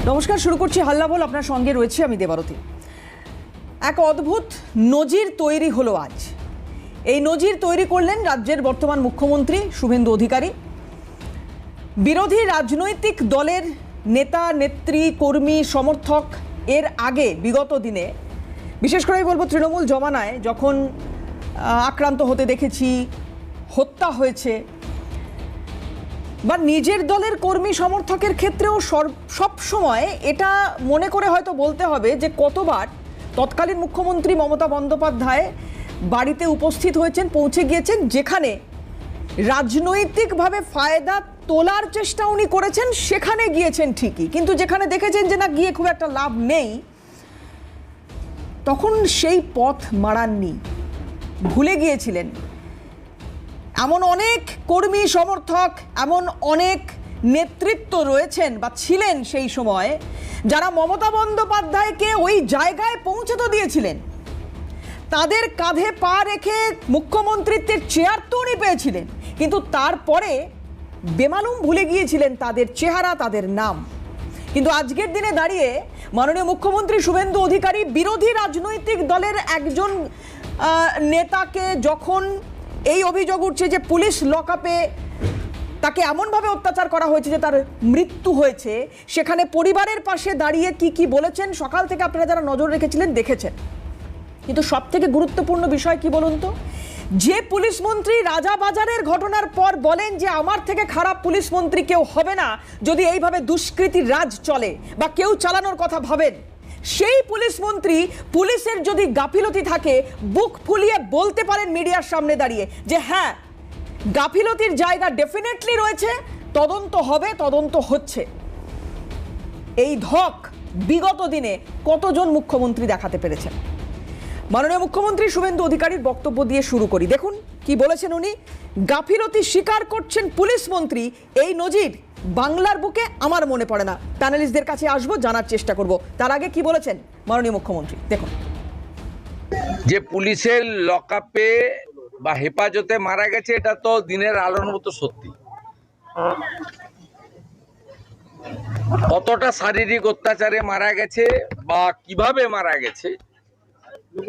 নমস্কার, শুরু করছি হাল্লা বল। আপনার সঙ্গে রয়েছে আমি দেবারতী। এক অদ্ভুত নজির তৈরি হলো আজ। এই নজির তৈরি করলেন রাজ্যের বর্তমান মুখ্যমন্ত্রী শুভেন্দু অধিকারী। বিরোধী রাজনৈতিক দলের নেতা, নেত্রী, কর্মী, সমর্থক এর আগে বিগত দিনে, বিশেষ করে বলবো তৃণমূল জমানায় যখন আক্রান্ত হতে দেখেছি, হত্যা হয়েছে, বা নিজের দলের কর্মী সমর্থকের ক্ষেত্রেও সব সময় এটা মনে করে হয়তো বলতে হবে যে কতবার তৎকালীন মুখ্যমন্ত্রী মমতা বন্দ্যোপাধ্যায় বাড়িতে উপস্থিত হয়েছেন, পৌঁছে গিয়েছেন, যেখানে রাজনৈতিকভাবে ফায়দা তোলার চেষ্টা উনি করেছেন, সেখানে গিয়েছেন ঠিকই, কিন্তু যেখানে দেখেছেন যে না, গিয়ে খুব একটা লাভ নেই, তখন সেই পথ মাড়াননি, ভুলে গিয়েছিলেন। এমন অনেক কর্মী সমর্থক, এমন অনেক নেতৃত্ব রয়েছেন বা ছিলেন সেই সময়, যারা মমতা বন্দ্যোপাধ্যায়কে ওই জায়গায় পৌঁছে তো দিয়েছিলেন, তাদের কাঁধে পা রেখে মুখ্যমন্ত্রীত্বের চেয়ার তো উনি পেয়েছিলেন, কিন্তু তারপরে বেমালুম ভুলে গিয়েছিলেন তাদের চেহারা, তাদের নাম। কিন্তু আজকের দিনে দাঁড়িয়ে মাননীয় মুখ্যমন্ত্রী শুভেন্দু অধিকারী বিরোধী রাজনৈতিক দলের একজন নেতাকে যখন এই অভিযোগ উঠছে যে পুলিশ লকআপে তাকে এমনভাবে অত্যাচার করা হয়েছে যে তার মৃত্যু হয়েছে, সেখানে পরিবারের পাশে দাঁড়িয়ে কি বলেছেন সকাল থেকে আপনারা যারা নজর রেখেছিলেন দেখেছেন। কিন্তু সব থেকে গুরুত্বপূর্ণ বিষয় কি বলুন তো, যে পুলিশ মন্ত্রী রাজাবাজারের ঘটনার পর বলেন যে আমার থেকে খারাপ পুলিশ মন্ত্রী কেউ হবে না যদি এইভাবে দুষ্কৃতির রাজ চলে বা কেউ চালানোর কথা ভাবেন, সেই পুলিশ মন্ত্রী পুলিশের যদি গাফিলতি থাকে বুক ফুলিয়ে বলতে পারেন মিডিয়ার সামনে দাঁড়িয়ে যে হ্যাঁ, গাফিলতির জায়গা ডেফিনেটলি রয়েছে, তদন্ত হবে, তদন্ত হচ্ছে। এই ধক বিগত দিনে কতজন মুখ্যমন্ত্রী দেখাতে পেরেছেন। মাননীয় মুখ্যমন্ত্রী শুভেন্দু অধিকারীর বক্তব্য দিয়ে শুরু করি। দেখুন কি বলেছেন উনি। গাফিলতি স্বীকার করছেন পুলিশ মন্ত্রী, এই নজির বাংলার বুকে আমার মনে পড়ে না। প্যানেলিস্টদের কাছে আসবো, জানার চেষ্টা করব। তার আগে কি বলেছেন মাননীয় মুখ্যমন্ত্রী দেখুন। যে পুলিশের লকআপে বা হেফাজতে মারা গেছে, এটা তো দিনের আলোর মতো সত্যি। কতটা শারীরিক অত্যাচারে মারা গেছে বা কিভাবে মারা গেছে,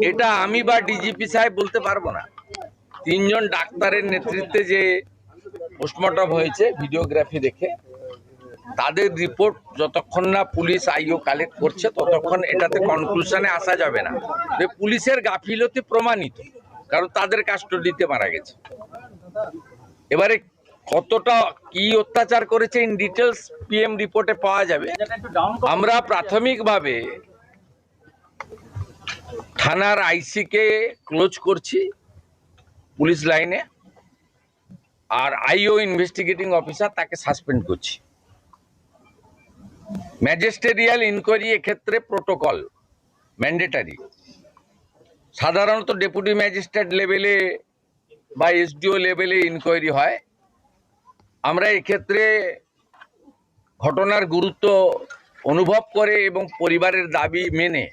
এটা আমি বা ডিজিপি সাহেব বলতে পারবো না। তিনজন ডাক্তারের নেতৃত্বে যে পোস্টমর্টম হয়েছে ভিডিওগ্রাফি দেখে, তাদের রিপোর্ট যতক্ষণ না পুলিশ আইও কালেক্ট করছে ততক্ষণ এটাতে কনক্লুশনে আসা যাবে না যে পুলিশের গাফিলতি প্রমাণিত, কারণ তাদের কাস্টডিতে মারা গেছে। এবারে কতটা কি অত্যাচার করেছে ইন ডিটেলস পিএম রিপোর্টে পাওয়া যাবে। আমরা প্রাথমিকভাবে থানার আইসিকে ক্লোজ করছি পুলিশ লাইনে, আর আইও ইনভেস্টিগেটিং অফিসার তাকে সাসপেন্ড করছি। ম্যাজিস্ট্রিয়াল ইনকোয়ারি এক্ষেত্রে প্রোটোকল ম্যান্ডেটারি। সাধারণত ডেপুটি ম্যাজিস্ট্রেট লেভেলে বা এসডিও লেভেলে ইনকোয়ারি হয়। আমরা এক্ষেত্রে ঘটনার গুরুত্ব অনুভব করে এবং পরিবারের দাবি মেনে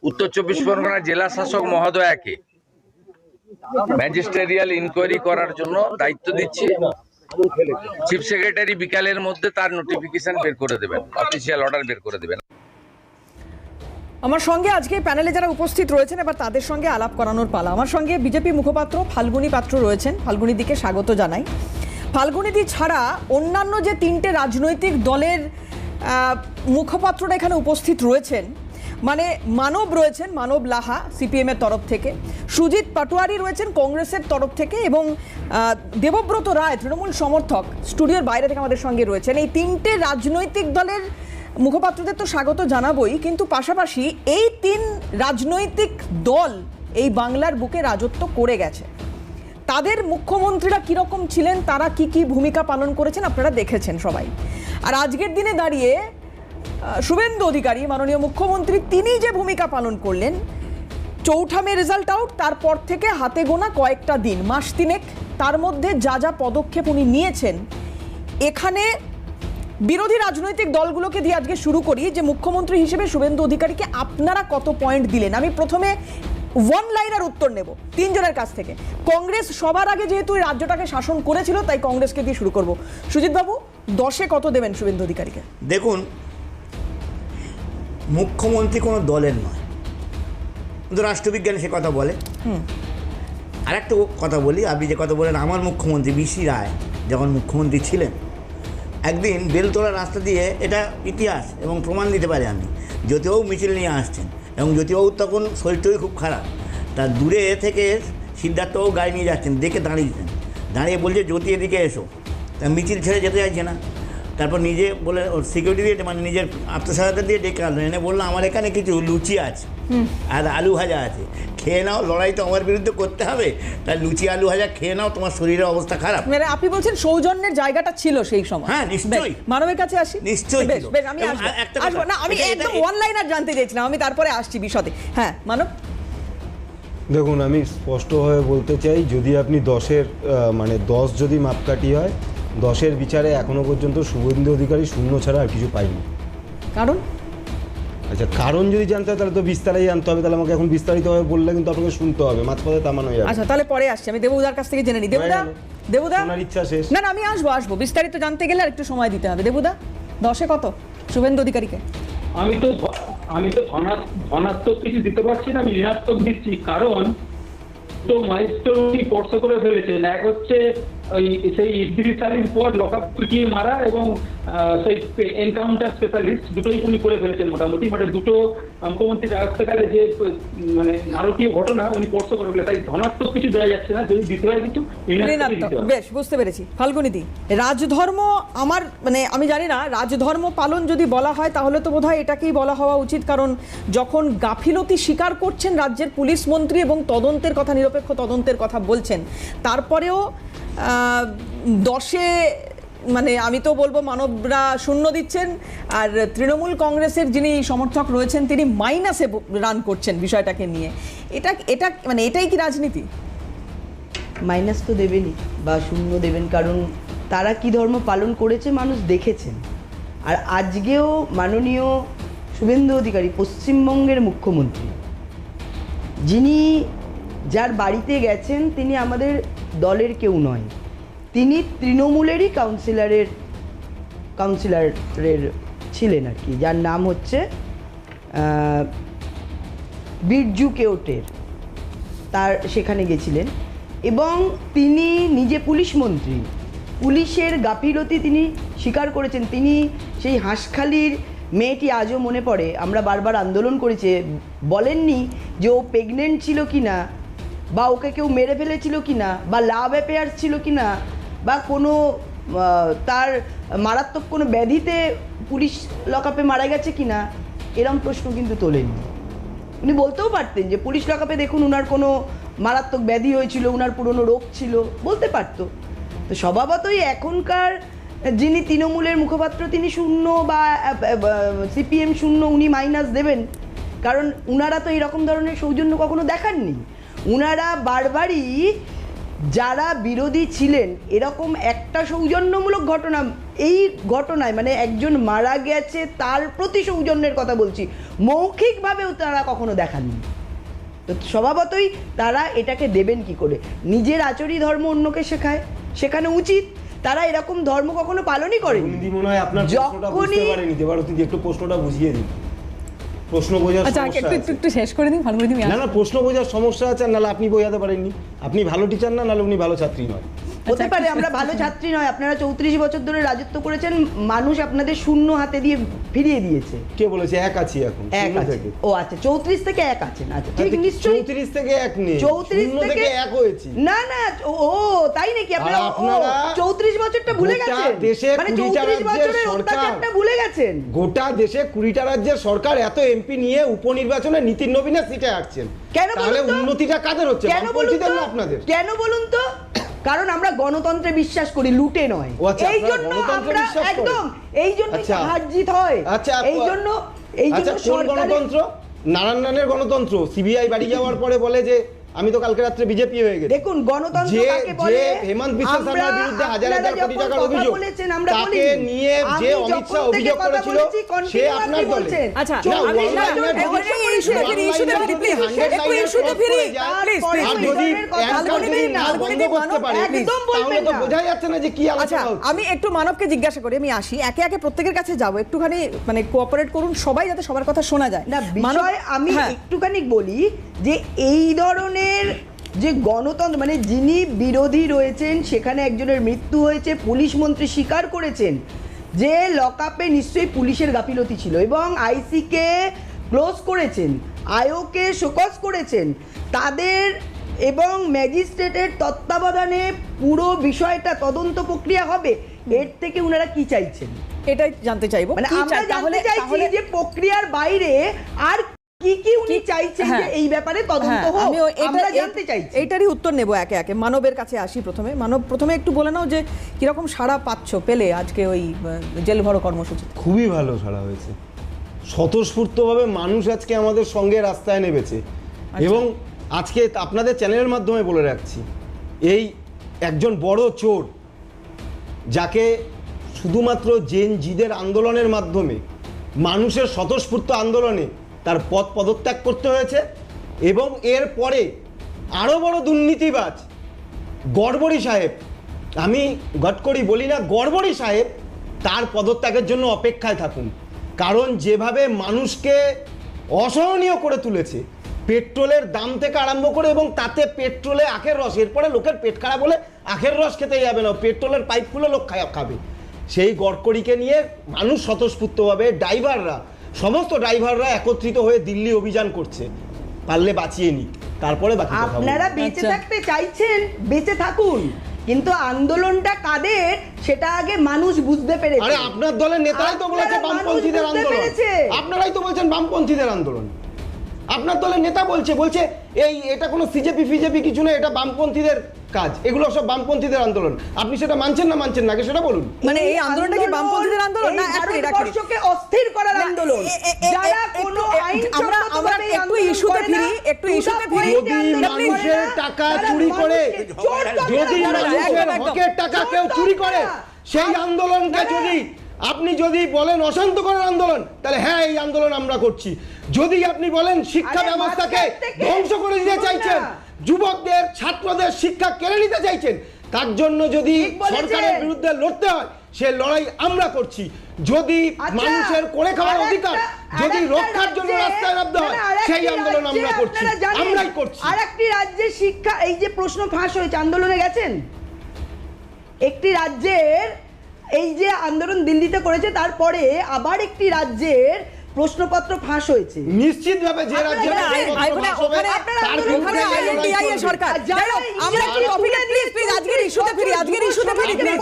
উত্তর 24 পরগনা জেলা শাসক মহোদয়াকে ম্যাজিস্ট্রিয়াল ইনকোয়ারি করার জন্য দায়িত্ব দিচ্ছি। চিফ সেক্রেটারি বিকালের মধ্যে তার নোটিফিকেশন বের করে দেবেন, অফিসিয়াল অর্ডার বের করে দেবেন। আমার সঙ্গে আজকে প্যানেলে যারা উপস্থিত রয়েছেন, এবার তাদের সঙ্গে আলাপ করানোর পালা। আমার সঙ্গে বিজেপি মুখপাত্র ফাল্গুনী পাত্র রয়েছেন। ফাল্গুনী দিকে স্বাগত জানাই। ফাল্গুনী দি ছাড়া অন্যান্য যে তিনটে রাজনৈতিক দলের মুখপাত্ররা এখানে উপস্থিত রয়েছেন, মানে মানব রয়েছেন, মানব লাহা সিপিএম এর তরফ থেকে, সুজিত পাটোয়ারি রয়েছেন কংগ্রেসের তরফ থেকে, এবং দেবব্রত রায় তৃণমূল সমর্থক স্টুডিওর বাইরে থেকে আমাদের সঙ্গে রয়েছেন। এই তিনটে রাজনৈতিক দলের মুখপাত্রদের তো স্বাগত জানাবই, কিন্তু পাশাপাশি এই তিন রাজনৈতিক দল এই বাংলার বুকে রাজত্ব করে গেছে, তাদের মুখ্যমন্ত্রীরা কীরকম ছিলেন, তারা কি ভূমিকা পালন করেছেন আপনারা দেখেছেন সবাই। আর আজকের দিনে দাঁড়িয়ে শুভেন্দু অধিকারী মাননীয় মুখ্যমন্ত্রী, তিনি যে ভূমিকা পালন করলেন, 4 মে রেজাল্ট আউট, তারপর থেকে হাতে গোনা কয়েকটা দিন, মাস তিনেক, তার মধ্যে যা পদক্ষেপ উনি নিয়েছেন, এখানে বিরোধী রাজনৈতিক দলগুলোকে দিয়ে আজকে শুরু করি যে মুখ্যমন্ত্রী হিসেবে শুভেন্দু অধিকারীকে আপনারা কত পয়েন্ট দিলেন। আমি প্রথমে ওয়ান লাইনার উত্তর নেব তিনজনের কাছ থেকে। কংগ্রেস সবার আগে যেহেতু এই রাজ্যটাকে শাসন করেছিল, তাই কংগ্রেসকে দিয়ে শুরু করব। সুজিত বাবু, 10-এ কত দেবেন শুভেন্দু অধিকারীকে? দেখুন, মুখ্যমন্ত্রী কোনো দলের নয়, কিন্তু রাষ্ট্রবিজ্ঞানী সে কথা বলে। আর একটা কথা বলি, আপনি যে কথা বলেন, আমার মুখ্যমন্ত্রী বিসি রায় যখন মুখ্যমন্ত্রী ছিলেন, একদিন বেলতলা রাস্তা দিয়ে, এটা ইতিহাস এবং প্রমাণ দিতে পারি আমি, জ্যোতিবাবু মিছিল নিয়ে আসছেন এবং জ্যোতিবাবুর তখন শরীরটাই খুব খারাপ, তার দূরে থেকে সিদ্ধার্থবাবু গাড়ি নিয়ে যাচ্ছেন, দেখে দাঁড়িয়েছেন, দাঁড়িয়ে বলছে জ্যোতি এদিকে এসো, তা মিছিল ছেড়ে যেতে চাইছে না। তারপর নিজে বলে ওর সিকিউরিটি দিয়ে, মানে নিজের আত্মসহায়তা দিয়ে ডেকে আনলেন, এনে বললো আমার এখানে কিছু লুচি আছে আর আলু ভাজা আছে, খেয়ে নাও, লড়াই তো আমার বিরুদ্ধে করতে হবে, তাই লুচি আলু ভাজা খেয়ে নাও, তোমার শরীরের অবস্থা খারাপ। মানে আপনি বলছেন সৌজন্যের জায়গাটা ছিল সেই সময়? হ্যাঁ, নিশ্চয়ই। মানবের কাছে আসি, নিশ্চয়ই বেশ ছিল। বেশ, আমি এবং আসবো, একটা কথা, আসবো না, আমি একদম ওয়ান লাইনার জানতে চাইছিলাম, আমি তারপরে আসছি বিশদে। হ্যাঁ মানব। দেখুন, আমি স্পষ্টভাবে বলতে চাই, যদি আপনি 10-এর মানে 10 যদি মাপকাঠি হয়, 10-এর বিচারে এখনো পর্যন্ত শুভেন্দু অধিকারী শূন্য ছাড়া আর কিছু পাইনি। কারণ? আচ্ছা, কারণ যদি জানতে হয় তাহলে তো বিস্তারিত জানতে হবে, তাহলে আমাকে এখন বিস্তারিতভাবে বললে কিন্তু আপনাকে শুনতে হবে, মাঝপথে তামানো যাবে। আচ্ছা তাহলে পরে আসছি, আমি দেবুদার কাছ থেকে জেনে নিই। দেবুদা, দেবুদা, শোনার ইচ্ছা শেষ। না না, আমি আসবো, বিস্তারিত জানতে গেলে আর একটু সময় দিতে হবে। দেবুদা, 10-এ কত শুভেন্দু অধিকারীকে? আমি তো ধনাত্মক কিছু দিতে পারছি না, আমি ঋণাত্মক দিচ্ছি। কারণ তো মাইলস্টোনই স্পর্শ করে ফেলেছেন। এক হচ্ছে ওই সেই 31 সালের পর লকআপ পিটিয়ে মারা এবং সেই এনকাউন্টার স্পেশালিস্ট দুটোই উনি করে ফেলেছেন মোটামুটি। মানে দুটো মুখ্যমন্ত্রীর রাজত্বকালে যে মানে নারকীয় ঘটনা উনি স্পর্শ করে ফেলে, তাই ধনাত্মক কিছু দেওয়া যাচ্ছে না, যদি দিতে হয় কিছু ঋণাত্মক। বেশ, বুঝতে পেরেছি। ফাল্গুনীদি, রাজধর্ম, আমার মানে আমি জানি না, রাজধর্ম পালন যদি বলা হয় তাহলে তো বোধহয় এটাকেই বলা হওয়া উচিত, কারণ যখন গাফিলতি স্বীকার করছেন রাজ্যের পুলিশ মন্ত্রী এবং তদন্তের কথা, নিরপেক্ষ তদন্তের কথা বলছেন, তারপরেও 10-এ মানে আমি তো বলবো মানবরা শূন্য দিচ্ছেন, আর তৃণমূল কংগ্রেসের যিনি সমর্থক রয়েছেন তিনি মাইনাসে রান করছেন বিষয়টাকে নিয়ে। এটা মানে এটাই কি রাজনীতি? মাইনাস তো দেবেনই বা শূন্য দেবেন, কারণ তারা কি ধর্ম পালন করেছে মানুষ দেখেছেন। আর আজকেও মাননীয় শুভেন্দু অধিকারী পশ্চিমবঙ্গের মুখ্যমন্ত্রী, যিনি যার বাড়িতে গেছেন তিনি আমাদের দলের কেউ নয়, তিনি তৃণমূলেরই কাউন্সিলরের ছিলেন আর কি, যার নাম হচ্ছে বিরজু কেওটের, তার সেখানে গেছিলেন এবং তিনি নিজে পুলিশ মন্ত্রী, পুলিশের গাফিলতি তিনি স্বীকার করেছেন। তিনি সেই হাঁসখালির মেয়েটি আজও মনে পড়ে, আমরা বারবার আন্দোলন করেছে, বলেননি যে ও প্রেগনেন্ট ছিল কি না, বা ওকে কেউ মেরে ফেলেছিল কি না, বা লাভ অ্যাফেয়ার্স ছিল কি না, বা কোনো তার মারাত্মক কোনো ব্যাধিতে পুলিশ লকআপে মারা গেছে কি না, এরম প্রশ্ন কিন্তু তোলেননি। উনি বলতেও পারতেন যে পুলিশ লকআপে দেখুন ওনার কোনো মারাত্মক ব্যাধি হয়েছিল, ওনার পুরনো রোগ ছিল, বলতে পারতো। তো স্বভাবতই এখনকার যিনি তৃণমূলের মুখপাত্র তিনি শূন্য, বা সিপিএম শূন্য, উনি মাইনাস দেবেন, কারণ উনারা তো এরকম ধরনের সৌজন্য কখনো দেখাননি। উনারা বারবারই যারা বিরোধী ছিলেন এরকম একটা সৌজন্যমূলক ঘটনা, এই ঘটনায় মানে একজন মারা গেছে তার প্রতি সৌজন্যের কথা বলছি, মৌখিকভাবেও তারা কখনো দেখাননি। তো স্বভাবতই তারা এটাকে দেবেন কি করে? নিজের আচরি ধর্ম অন্যকে শেখায়, শেখানো উচিত। তারা এরকম ধর্ম কখনো পালনই করেনি। মনে হয় আপনার প্রশ্নটা বুঝতে পারেনি, দেবারতী একটু প্রশ্নটা বুঝিয়ে দিন। প্রশ্ন বোঝার আচ্ছা সমস্যা আছে। একটু শেষ করে দিন ফাল্গুনী। না না, প্রশ্ন বোঝার সমস্যা আছে, নাহলে আপনি বোঝাতে পারেননি। আপনি ভালো টিচার না, নাহলে উনি ভালো ছাত্রী নয়। হতে পারে আমরা ভালো ছাত্রী নয়, আপনারা 34 বছর ধরে রাজত্ব করেছেন, মানুষ আপনাদের শূন্য হাতে দিয়ে ফিরিয়ে দিয়েছে। কে বলেছে এক আছি এখন? এক আছে, ও আচ্ছা 34 থেকে এক আছেন, আচ্ছা ঠিক, নিশ্চয়ই 34 থেকে এক নেই, 34 থেকে এক হয়েছি। না না, ও তাই নাকি? আপনারা 34 বছরটা ভুলে গোটা গেছেন, দেশে মানে 20টা 34 বছরের রাজ্যের অত্যাচারটা ভুলে গেছেন। গোটা দেশে 20টা রাজ্যের সরকার এত এমপি নিয়ে উপনির্বাচনে নীতিন নবীনের সিটে আসছেন, কেন তাহলে বলুন তো? উন্নতিটা কাদের হচ্ছে? কেন বলুন তো? না আপনাদের। কেন বলুন তো? কারণ আমরা গণতন্ত্রে বিশ্বাস করি, লুটে নয়। এই জন্য আমরা একদম, এই জন্য হার জিত হয়। আচ্ছা, এই জন্য কোন গণতন্ত্র? নারায়ণ রানের গণতন্ত্র। সিবিআই বাড়ি যাওয়ার পরে বলে যে আমি তো কালকে রাত্রে বিজেপি হয়ে গেছি। দেখুন গণতন্ত্র যে কাকে বলে, হেমন্ত বিশ্ব শর্মার আমরা- বিরুদ্ধে হাজার আপনারা হাজার কোটি যখন টাকার কথা অভিযোগ, বলেছেন, আমরা তাকে বলিনি। নিয়ে যে আমি অমিত শাহ যখন থেকে অভিযোগ কথা করেছিল বলেছি, সে continue আপনার আপনি দলে। বলছেন। আচ্ছা না, আমি one না, liner একটু যদি- ইস্যুতে ফিরি, ইস্যুতে ফিরি, প্লিজ, একটু ইস্যুতে ফিরি, প্লিজ, তারপরে আর প্লিজ, যদি প্লিজ। অ্যাঙ্কার যদি না বন্ধ করতে পারে, একদম তাহলে বলবেন তো না। বোঝাই যাচ্ছে না যে কি আচ্ছা আলোচনা হচ্ছে। আমি একটু মানবকে জিজ্ঞাসা করি, আমি আসি একে একে প্রত্যেকের কাছে যাব, একটুখানি মানে কোঅপারেট করুন সবাই, যাতে সবার কথা শোনা যায়। না মানব, বিষয় আমি হ্যাঁ, একটুখানি বলি যে এই ধরনের যে গণতন্ত্র মানে যিনি বিরোধী রয়েছেন সেখানে একজনের মৃত্যু হয়েছে, পুলিশ মন্ত্রী স্বীকার করেছেন যে লকআপে নিশ্চয়ই পুলিশের গাফিলতি ছিল এবং আইসিকে ক্লোজ করেছেন, আয়োকে শোকজ করেছেন তাদের এবং ম্যাজিস্ট্রেটের তত্ত্বাবধানে পুরো বিষয়টা তদন্ত প্রক্রিয়া হবে। এর থেকে উনারা কি চাইছেন? এটাই জানতে চাইবো মানে কি আমরা চাই, জানতে চাইছি তাহলে যে প্রক্রিয়ার বাইরে আর কি কি উনি চাইছেন যে হ্যাঁ। এই ব্যাপারে তদন্ত হ্যাঁ, হোক, আমিও আমরা জানতে চাইছি। এইটারই উত্তর নেব একে একে। মানবের কাছে আসি প্রথমে। মানব, প্রথমে একটু বলে নাও যে কিরকম সাড়া পেলে আজকে ওই জেল ভরো কর্মসূচি? খুবই ভালো সাড়া হয়েছে, স্বতঃস্ফূর্তভাবে মানুষ আজকে আমাদের সঙ্গে রাস্তায় নেমেছে। এবং আজকে আপনাদের চ্যানেলের মাধ্যমে বলে রাখছি, এই একজন বড় চোর যাকে শুধুমাত্র জেন জিদের আন্দোলনের মাধ্যমে মানুষের স্বতঃস্ফূর্ত আন্দোলনে তার পদত্যাগ করতে হয়েছে এবং এর পরে আরও বড় দুর্নীতিবাজ গড়বড়ি সাহেব, আমি গডকরি বলি না, গড়বড়ি সাহেব তার পদত্যাগের জন্য অপেক্ষায় থাকুন। কারণ যেভাবে মানুষকে অসহনীয় করে তুলেছে, পেট্রোলের দাম থেকে আরম্ভ করে, এবং তাতে পেট্রোলে আখের রস, এরপরে লোকের পেট খারাপ হলে আখের রস খেতে যাবে না, পেট্রোলের পাইপ খুলে লোক খাবে। সেই গডকরিকে নিয়ে মানুষ স্বতঃস্ফূর্তভাবে ড্রাইভাররা, সমস্ত ড্রাইভাররা একত্রিত হয়ে দিল্লি অভিযান করছে, পারলে বাঁচিয়ে নিক, তারপরে বাকি কথা বলবো। আপনারা বেঁচে আচ্ছা। থাকতে চাইছেন, বেঁচে থাকুন, কিন্তু আন্দোলনটা কাদের সেটা আগে মানুষ বুঝতে পেরেছে। আরে আপনার দলের নেতারাই তো বলেছে আপনারা বামপন্থীদের মানুষ বুঝতে আন্দোলন, পেরেছে। আপনারাই তো বলছেন বামপন্থীদের আন্দোলন। আপনার দলের নেতা বলছে এটা কোনো সিজেপি কিছু না, এটা বামপন্থীদের কাজ, এগুলো সব বামপন্থীদের আন্দোলন। আপনি সেটা মানছেন না সেটা বলুন। মানে এই আন্দোলনটা কি বামপন্থীদের আন্দোলন? না, এক মিনিট, এক মিনিট। ভারতবর্ষকে অস্থির করার আন্দোলন। যারা কোনো আইন আমরা একটু ইস্যুতে ফিরি, একটু ইস্যুতে ফিরি। যদি মানুষের টাকা চুরি করে, যদি মানুষের হকের টাকা কেউ চুরি করে, সেই আন্দোলনকে আপনি যদি বলেন অশান্তকরণ আন্দোলন, তাহলে হ্যাঁ এই আন্দোলন আমরা করছি। যদি আপনি বলেন শিক্ষা ব্যবস্থাকে ধ্বংস করে দিতে চাইছেন, যুবকদের ছাত্রদের শিক্ষা কেড়ে নিতে চাইছেন, তার জন্য যদি সরকারের বিরুদ্ধে লড়তে হয়, সে লড়াই আমরা করছি। যদি মানুষের করে খাওয়ার অধিকার যদি রক্ষার জন্য রাস্তায় নামতে হয়, সেই আন্দোলন আমরা করছি, আমরাই করছি। আর একটি রাজ্যের শিক্ষা, এই যে প্রশ্ন ফাঁস হয়েছে, আন্দোলনে গেছেন একটি রাজ্যের, এই যে আন্দোলন দিল্লিতে করেছে, তারপরে আবার একটি রাজ্যের প্রশ্নপত্র ফাঁস হয়েছে। নিশ্চিতভাবে যে রাজ্যে সরকার, আমরা একটু টপিকে প্লিজ আজকের ইস্যুতে ফিরি, আজকের ইস্যুতে ফিরি, প্লিজ।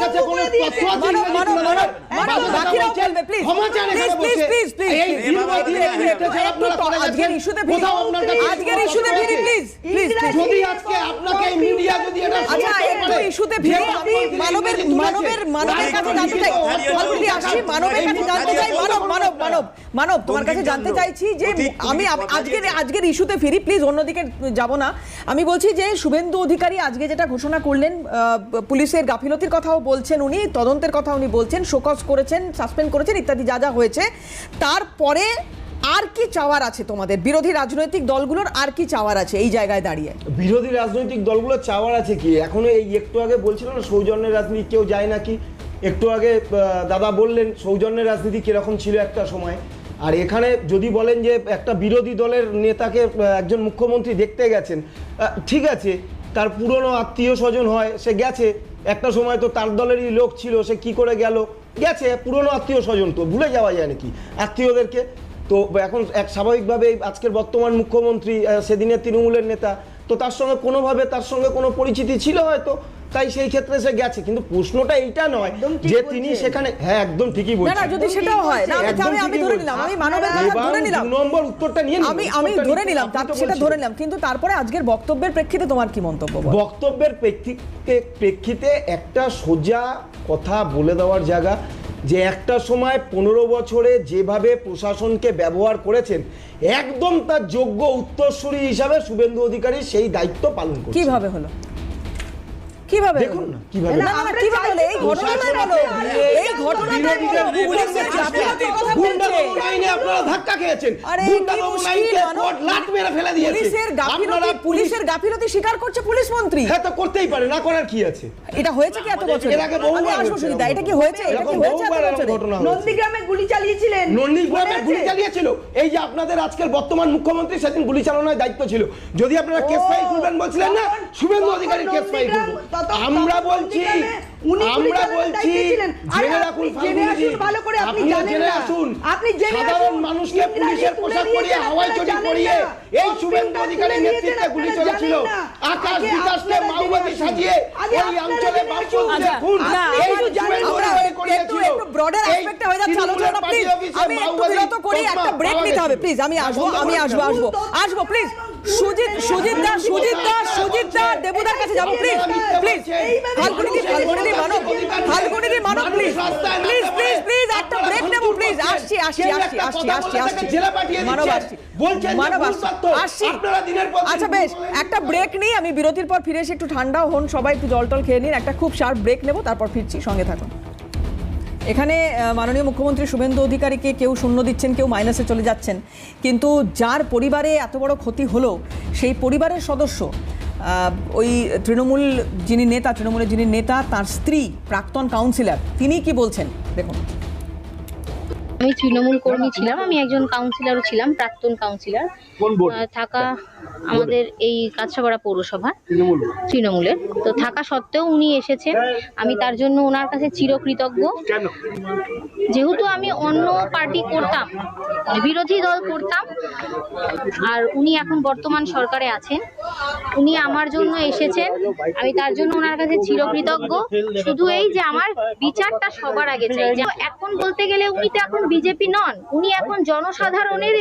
আজকের ইস্যুতে ফিরি, আজকের ইস্যুতে ফিরি, প্লিজ প্লিজ। যদি আজকে আপনাকে মিডিয়া যদি এটা আচ্ছা একটু ইস্যুতে ফিরি, মানবের কাছে জানতে চাই, অলরেডি আসছি মানবের কাছে জানতে চাই। মানব তোমার কাছে জানতে চাইছি যে আমি আজকের ইস্যুতে ফিরি, প্লিজ, অন্যদিকে যাব না। আমি বলছি যে শুভেন্দু অধিকারী আজকে যেটা ঘোষণা করলেন, পুলিশের গাফিলতির কথাও বলছেন উনি, তদন্তের কথা উনি বলছেন, শোকজ করেছেন, সাসপেন্ড করেছেন ইত্যাদি যা যা হয়েছে, তারপরে আর কি চাওয়ার আছে তোমাদের বিরোধী রাজনৈতিক দলগুলোর? আর কি চাওয়ার আছে এই জায়গায় দাঁড়িয়ে? বিরোধী রাজনৈতিক দলগুলো চাওয়ার আছে কি? এখনো এই একটু আগে বলছিল না সৌজন্যের রাজনীতি কেউ যায় নাকি, একটু আগে দাদা বললেন সৌজন্যের রাজনীতি কিরকম ছিল একটা সময়। আর এখানে যদি বলেন যে একটা বিরোধী দলের নেতাকে একজন মুখ্যমন্ত্রী দেখতে গেছেন, ঠিক আছে, তার পুরনো আত্মীয় স্বজন হয়, সে গেছে, একটা সময় তো তার দলেরই লোক ছিল, সে কি করে গেছে, পুরনো আত্মীয় স্বজন তো ভুলে যাওয়া যায় নাকি আত্মীয়দেরকে? তো এখন এক স্বাভাবিকভাবে আজকের বর্তমান মুখ্যমন্ত্রী সেদিনের তৃণমূলের নেতা, তো তার সঙ্গে কোনোভাবে তার সঙ্গে কোনো পরিচিতি ছিল হয়তো, তাই সেই ক্ষেত্রে সে গেছে। কিন্তু প্রশ্নটা এইটা নয় যে তিনি সেখানে, হ্যাঁ একদম ঠিকই বলছেন। না যদি সেটাও হয় না, আমি ধরে নিলাম, আমি মানবের কথা ধরে নিলাম, নম্বর উত্তরটা নিয়ে আমি ধরে নিলাম, সেটা ধরে নিলাম, কিন্তু তারপরে আজকের বক্তব্যের প্রেক্ষিতে তোমার কি মন্তব্য? বক্তব্যের প্রেক্ষিতে একটা সোজা কথা বলে দেওয়ার জায়গা যে একটা সময় 15 বছরে যেভাবে প্রশাসনকে ব্যবহার করেছেন, একদম তার যোগ্য উত্তরসূরি হিসাবে শুভেন্দু অধিকারী সেই দায়িত্ব পালন করছেন। কিভাবে হলো? কিভাবে দেখুন হলো? না কিভাবে। না, না, কিভাবে হলো? এই ঘটনাটাই বলো। এই ঘটনাটাই বলো। পুলিশের গাফিলতির কথা বলছে। গুন্ডাদমন আইনে আপনারা ধাক্কা খেয়েছেন। আরে কি গুন্ডাদমন মুশকিল, আইনকে মানব। কোর্ট লাট মেরে ফেলে দিয়েছে। পুলিশের গাফিলতি স্বীকার করছে পুলিশ মন্ত্রী। হ্যাঁ, তো করতেই পারে, না করার কি আছে? এটা হয়েছে কি এত বছরে? এর আগে বহুবার আমি আসবো হয়েছে সুনিতা, এটা কি হয়েছে? এটা কি এরকম হয়েছে এত বহুবার এরকম বছরে? ঘটনা হয়েছে। নন্দীগ্রামে গুলি চালিয়েছিলেন, নন্দীগ্রামে মনে গুলি আছে? চালিয়েছিল। এই যে আপনাদের আজকের বর্তমান মুখ্যমন্ত্রী সেদিন গুলি চালানোর দায়িত্ব ছিল। যদি আপনারা কেস ফাইল করবেন বলছিলেন না, শুভেন্দু অধিকারী কেস ফাইল করবেন। আমরা বলছি জেনে রাখুন, ভালো করে আপনি জানেন জেনে না। আসুন, আপনি জেনে সাধারণ আসুন। মানুষকে ইন্দিরা পুলিশের তুলে পোশাক দিয়েছেন, পরিয়ে হাওয়াই চটি জানেন পরিয়ে না। এই শুভেন্দু অধিকারীর নেতৃত্বে গুলি চলেছিল। আকাশ বিকাশকে মাওবাদী সাজিয়ে ওই অঞ্চলে বামপন্থীদের খুন না, এই আমরা শুভেন্দু আমরা অধিকারী একটু করিয়েছিল। একটু ব্রডার এই অ্যাসপেক্টে হয়ে যাচ্ছে তৃণমূলের আলোচনা। পার্টি প্লিজ অফিসে আমি একটু মাওবাদী বিরত করি, তকমা একটা ব্রেক পাওয়া নিতে হবে গেছিল। প্লিজ। আমি আসবো বন্ধ আমি করে আসবো দাও। আসবো প্লিজ। সুজিত দা দেবুদার কাছে যাবো প্লিজ প্লিজ। ফাল্গুনিদি Manab please please please please একটা ব্রেক নেব প্লিজ। আসছি মানব আসছি। আচ্ছা বেশ, একটা ব্রেক নিই। আমি বিরতির পর ফিরে এসে একটু ঠান্ডা হন সবাই, একটু জল টল খেয়ে নিন। একটা খুব শার্প ব্রেক নেব, তারপর ফিরছি, সঙ্গে থাকুন। এখানে মাননীয় মুখ্যমন্ত্রী শুভেন্দু অধিকারীকে কেউ শূন্য দিচ্ছেন, কেউ মাইনাসে চলে যাচ্ছেন, কিন্তু যার পরিবারে এত বড় ক্ষতি হলো সেই পরিবারের সদস্য ওই তৃণমূলের যিনি নেতা তার স্ত্রী প্রাক্তন কাউন্সিলর, তিনি কি বলছেন দেখুন। আমি তৃণমূল কর্মী ছিলাম, আমি একজন কাউন্সিলরও ছিলাম, প্রাক্তন কাউন্সিলর থাকা আমাদের এই কাছড়াপাড়া পৌরসভা তৃণমূলের। তো থাকা সত্ত্বেও উনি এসেছেন, আমি তার জন্য ওনার কাছে চিরকৃতজ্ঞ। যেহেতু আমি অন্য পার্টি করতাম, বিরোধী দল করতাম, আর উনি এখন বর্তমান সরকারে আছেন, উনি আমার জন্য এসেছেন, আমি তার জন্য ওনার কাছে চিরকৃতজ্ঞ। শুধু এই যে আমার বিচারটা সবার আগে চাই। এখন বলতে গেলে উনি তো এখন বিজেপি নন, উনি এখন জনসাধারণের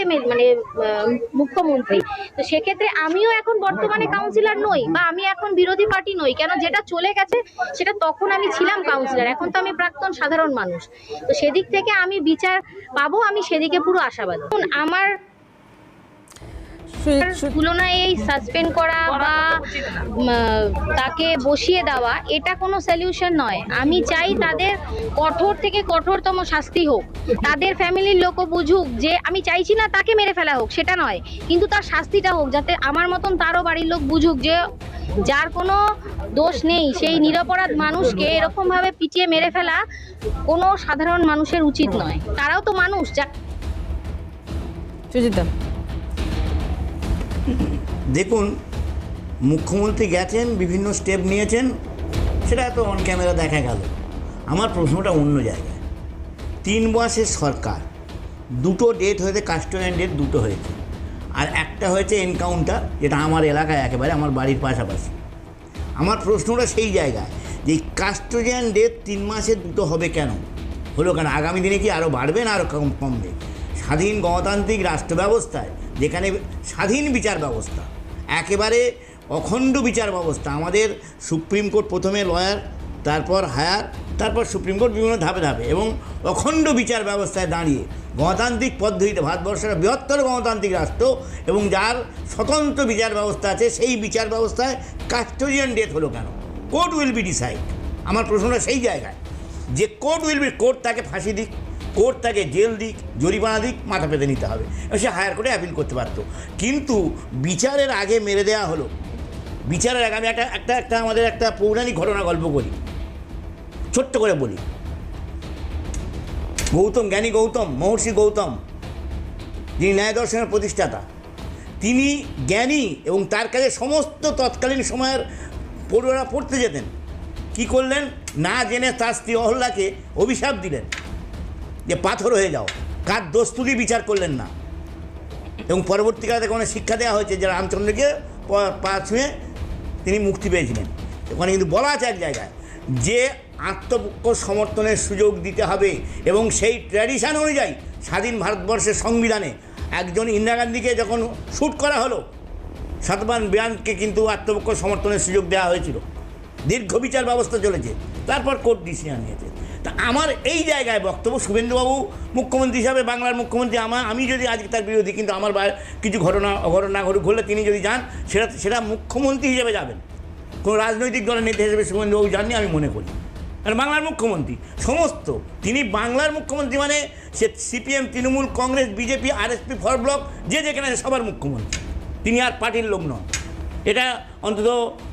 মুখ্যমন্ত্রী। তো সেক্ষেত্রে আমিও এখন বর্তমানে কাউন্সিলর নই, বা আমি এখন বিরোধী পার্টি নই। কেন, যেটা চলে গেছে সেটা তখন আমি ছিলাম কাউন্সিলর, এখন তো আমি প্রাক্তন সাধারণ মানুষ। তো সেদিক থেকে আমি বিচার পাবো, আমি সেদিকে পুরো আশাবাদী। আমার তুলনায় এই সাসপেন্ড করা বা তাকে বসিয়ে দেওয়া এটা কোনো সলিউশন নয়। আমি চাই তাদের কঠোর থেকে কঠোরতম শাস্তি হোক, তাদের ফ্যামিলির লোকও বুঝুক যে আমি চাইছি না তাকে মেরে ফেলা হোক, সেটা নয়, কিন্তু তার শাস্তিটা হোক, যাতে আমার মতন তারও বাড়ির লোক বুঝুক যে যার কোনো দোষ নেই সেই নিরপরাধ মানুষকে এরকমভাবে পিটিয়ে মেরে ফেলা কোনো সাধারণ মানুষের উচিত নয়। তারাও তো মানুষ। সুজিত দা দেখুন, মুখ্যমন্ত্রী গেছেন, বিভিন্ন স্টেপ নিয়েছেন, সেটা তো অন ক্যামেরা দেখা গেল। আমার প্রশ্নটা অন্য জায়গায়। 3 মাসের সরকার, দুটো ডেথ হয়েছে, কাস্টোডিয়ান ডেথ দুটো হয়েছে, আর একটা হয়েছে এনকাউন্টার, যেটা আমার এলাকায় একেবারে আমার বাড়ির পাশাপাশি। আমার প্রশ্নটা সেই জায়গায় যে কাস্টোডিয়ান ডেথ 3 মাসে দুটো হবে কেন, হলো কেন? আগামী দিনে কি আরও বাড়বে না আরও কমবে? স্বাধীন গণতান্ত্রিক রাষ্ট্র ব্যবস্থায়, যেখানে স্বাধীন বিচার ব্যবস্থা, একেবারে অখণ্ড বিচার ব্যবস্থা, আমাদের সুপ্রিম কোর্ট প্রথমে লয়ার, তারপর হায়ার, তারপর সুপ্রিম কোর্ট বিভিন্ন ধাপে ধাপে, এবং অখণ্ড বিচার ব্যবস্থায় দাঁড়িয়ে গণতান্ত্রিক পদ্ধতিতে ভারতবর্ষের বৃহত্তর গণতান্ত্রিক রাষ্ট্র এবং যার স্বতন্ত্র বিচার ব্যবস্থা আছে, সেই বিচার ব্যবস্থায় কাস্টোডিয়ান ডেথ হলো কেন? Court will be decide. আমার প্রশ্নটা সেই জায়গায় যে কোর্ট তাকে ফাঁসি দিক, কোর্ট তাকে জেল দিক, জরিমানা দিক, মাথা পেতে নিতে হবে, সে হায়ার কোর্টে অ্যাপিল করতে পারতো। কিন্তু বিচারের আগে মেরে দেওয়া হলো। বিচারের আগে আমি একটা আমাদের একটা পৌরাণিক ঘটনা গল্প করি, ছোট্ট করে বলি। মহর্ষি গৌতম, যিনি ন্যায় দর্শনের প্রতিষ্ঠাতা, তিনি জ্ঞানী এবং তার কাছে সমস্ত তৎকালীন সময়ের পড়ুয়ারা পড়তে যেতেন। কি করলেন? না জেনে তার স্ত্রী অহল্যাকে অভিশাপ দিলেন যে পাথর হয়ে যাও। কার দস্তুতি বিচার করলেন না, এবং পরবর্তীকালে তাকে অনেক শিক্ষা দেওয়া হয়েছে যে রামচন্দ্রকে পা ছুঁয়ে তিনি মুক্তি পেয়েছিলেন। ওখানে কিন্তু বলা আছে এক জায়গায় যে আত্মপক্ষ সমর্থনের সুযোগ দিতে হবে, এবং সেই ট্র্যাডিশন অনুযায়ী স্বাধীন ভারতবর্ষের সংবিধানে একজন ইন্দিরা গান্ধীকে যখন শ্যুট করা হলো, সাতবান বিয়ানকে কিন্তু আত্মপক্ষ সমর্থনের সুযোগ দেওয়া হয়েছিল। দীর্ঘ বিচার ব্যবস্থা চলেছে, তারপর কোর্ট ডিসিশন নিয়েছে। তা আমার এই জায়গায় বক্তব্য, শুভেন্দুবাবু মুখ্যমন্ত্রী হিসাবে, বাংলার মুখ্যমন্ত্রী, আমি যদি আজকে তার বিরোধী, কিন্তু আমার কিছু ঘটনা ঘটলে তিনি যদি যান, সেটা মুখ্যমন্ত্রী হিসেবে যাবেন, কোনো রাজনৈতিক দলের নেতা হিসেবে শুভেন্দুবাবু যাননি আমি মনে করি। কারণ বাংলার মুখ্যমন্ত্রী সমস্ত, তিনি বাংলার মুখ্যমন্ত্রী, মানে সে CPM, Trinamool, Congress, BJP, RSP, Forward Bloc, যে যেখানে আছে সবার মুখ্যমন্ত্রী, তিনি আর পার্টির লোক নন। এটা অন্তত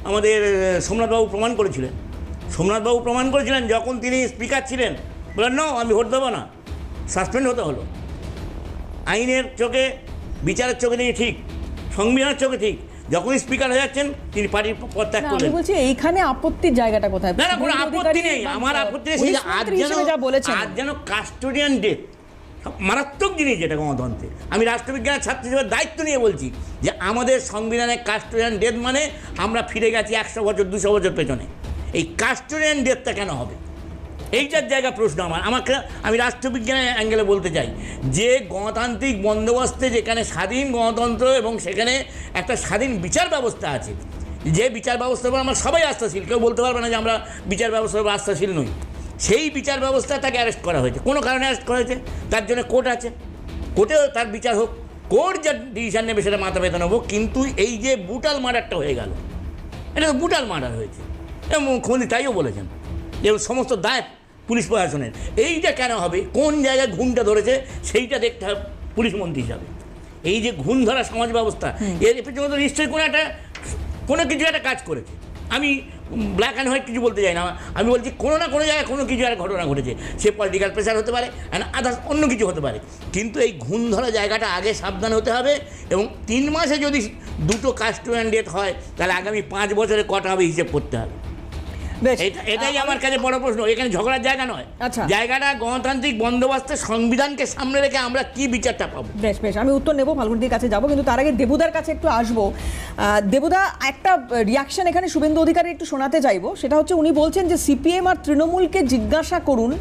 আমাদের সোমনাথবাবু প্রমাণ করেছিলেন। সোমনাথবাবু প্রমাণ করেছিলেন যখন তিনি স্পিকার ছিলেন, বললেন না আমি ভোট দেবো না, সাসপেন্ড হতে হলো। আইনের চোখে, বিচারের চোখে দিয়ে ঠিক, সংবিধানের চোখে ঠিক, যখনই স্পিকার হয়ে যাচ্ছেন তিনি পার্টির পদ ত্যাগ না, করলেন। আমি বলছি এইখানে আপত্তির জায়গাটা কোথায়? না না, কোনো আপত্তি নেই, আমার আপত্তি নেই। সেই আজ যেন কাস্টোডিয়ান ডেথ মারাত্মক জিনিস, যেটা গণতন্ত্রে, আমি রাষ্ট্রবিজ্ঞানের ছাত্র হিসেবে দায়িত্ব নিয়ে বলছি যে আমাদের সংবিধানে কাস্টোডিয়ান ডেথ মানে আমরা ফিরে গেছি 100 বছর 200 বছর পেছনে। এই কাস্টোডিয়ান ডেথটা কেন হবে, এইটার জায়গা প্রশ্ন আমি রাষ্ট্রবিজ্ঞানের অ্যাঙ্গেলে বলতে চাই যে গণতান্ত্রিক বন্দোবস্তে, যেখানে স্বাধীন গণতন্ত্র এবং সেখানে একটা স্বাধীন বিচার ব্যবস্থা আছে, যে বিচার ব্যবস্থার উপর আমরা সবাই আস্থাশীল, কেউ বলতে পারবে না যে আমরা বিচার ব্যবস্থার উপর আস্থাশীল নই। সেই বিচার ব্যবস্থা তাকে অ্যারেস্ট করা হয়েছে, কোনো কারণে অ্যারেস্ট করা হয়েছে, তার জন্য কোর্ট আছে, কোর্টেও তার বিচার হোক, কোর্ট যা ডিসিশন নেবে সেটা মাথা ব্যথা নেবো। কিন্তু এই যে ব্রুটাল মার্ডারটা হয়ে গেল, এটা তো ব্রুটাল মার্ডার হয়েছে, এবং মুখ্যমন্ত্রী তাইও বলেছেন যে সমস্ত দায় পুলিশ প্রশাসনের। এইটা কেন হবে, কোন জায়গায় ঘুমটা ধরেছে সেইটা দেখতে হবে পুলিশ মন্ত্রী হিসাবে। এই যে ঘুম ধরা সমাজ ব্যবস্থা, এর পেছনে তো নিশ্চয়ই কোনো কিছু একটা কাজ করেছে। আমি ব্ল্যাক অ্যান্ড হোয়াইট কিছু বলতে চাই না, আমি বলছি কোনো না কোনো জায়গায় কোনো কিছু একটা ঘটনা ঘটেছে, সে পলিটিক্যাল প্রেশার হতে পারে, আদার্স অন্য কিছু হতে পারে, কিন্তু এই ঘুম ধরা জায়গাটা আগে সাবধান হতে হবে। এবং 3 মাসে যদি 2টো কাস্টোডিয়ান ডেথ হয়, তাহলে আগামী 5 বছরে কটা হবে হিসেব করতে হবে। এটাই আমার কাছে বড় প্রশ্ন, এখানে ঝগড়ার জায়গা নয়, জায়গাটা গণতান্ত্রিক বন্দোবস্তের সংবিধানকে সামনে রেখে আমরা কি বিচারটা পাবো। বেশ বেশ, আমি উত্তর নেব, ফাল্গুনির কাছে যাব, কিন্তু তার আগে দেবুদার কাছে একটু আসবো। দেবুদা, একটা রিয়াকশন এখানে শুভেন্দু অধিকারী একটু শোনাতে চাইবো, সেটা হচ্ছে উনি বলছেন যে সিপিএম আর তৃণমূলকে জিজ্ঞাসা করুন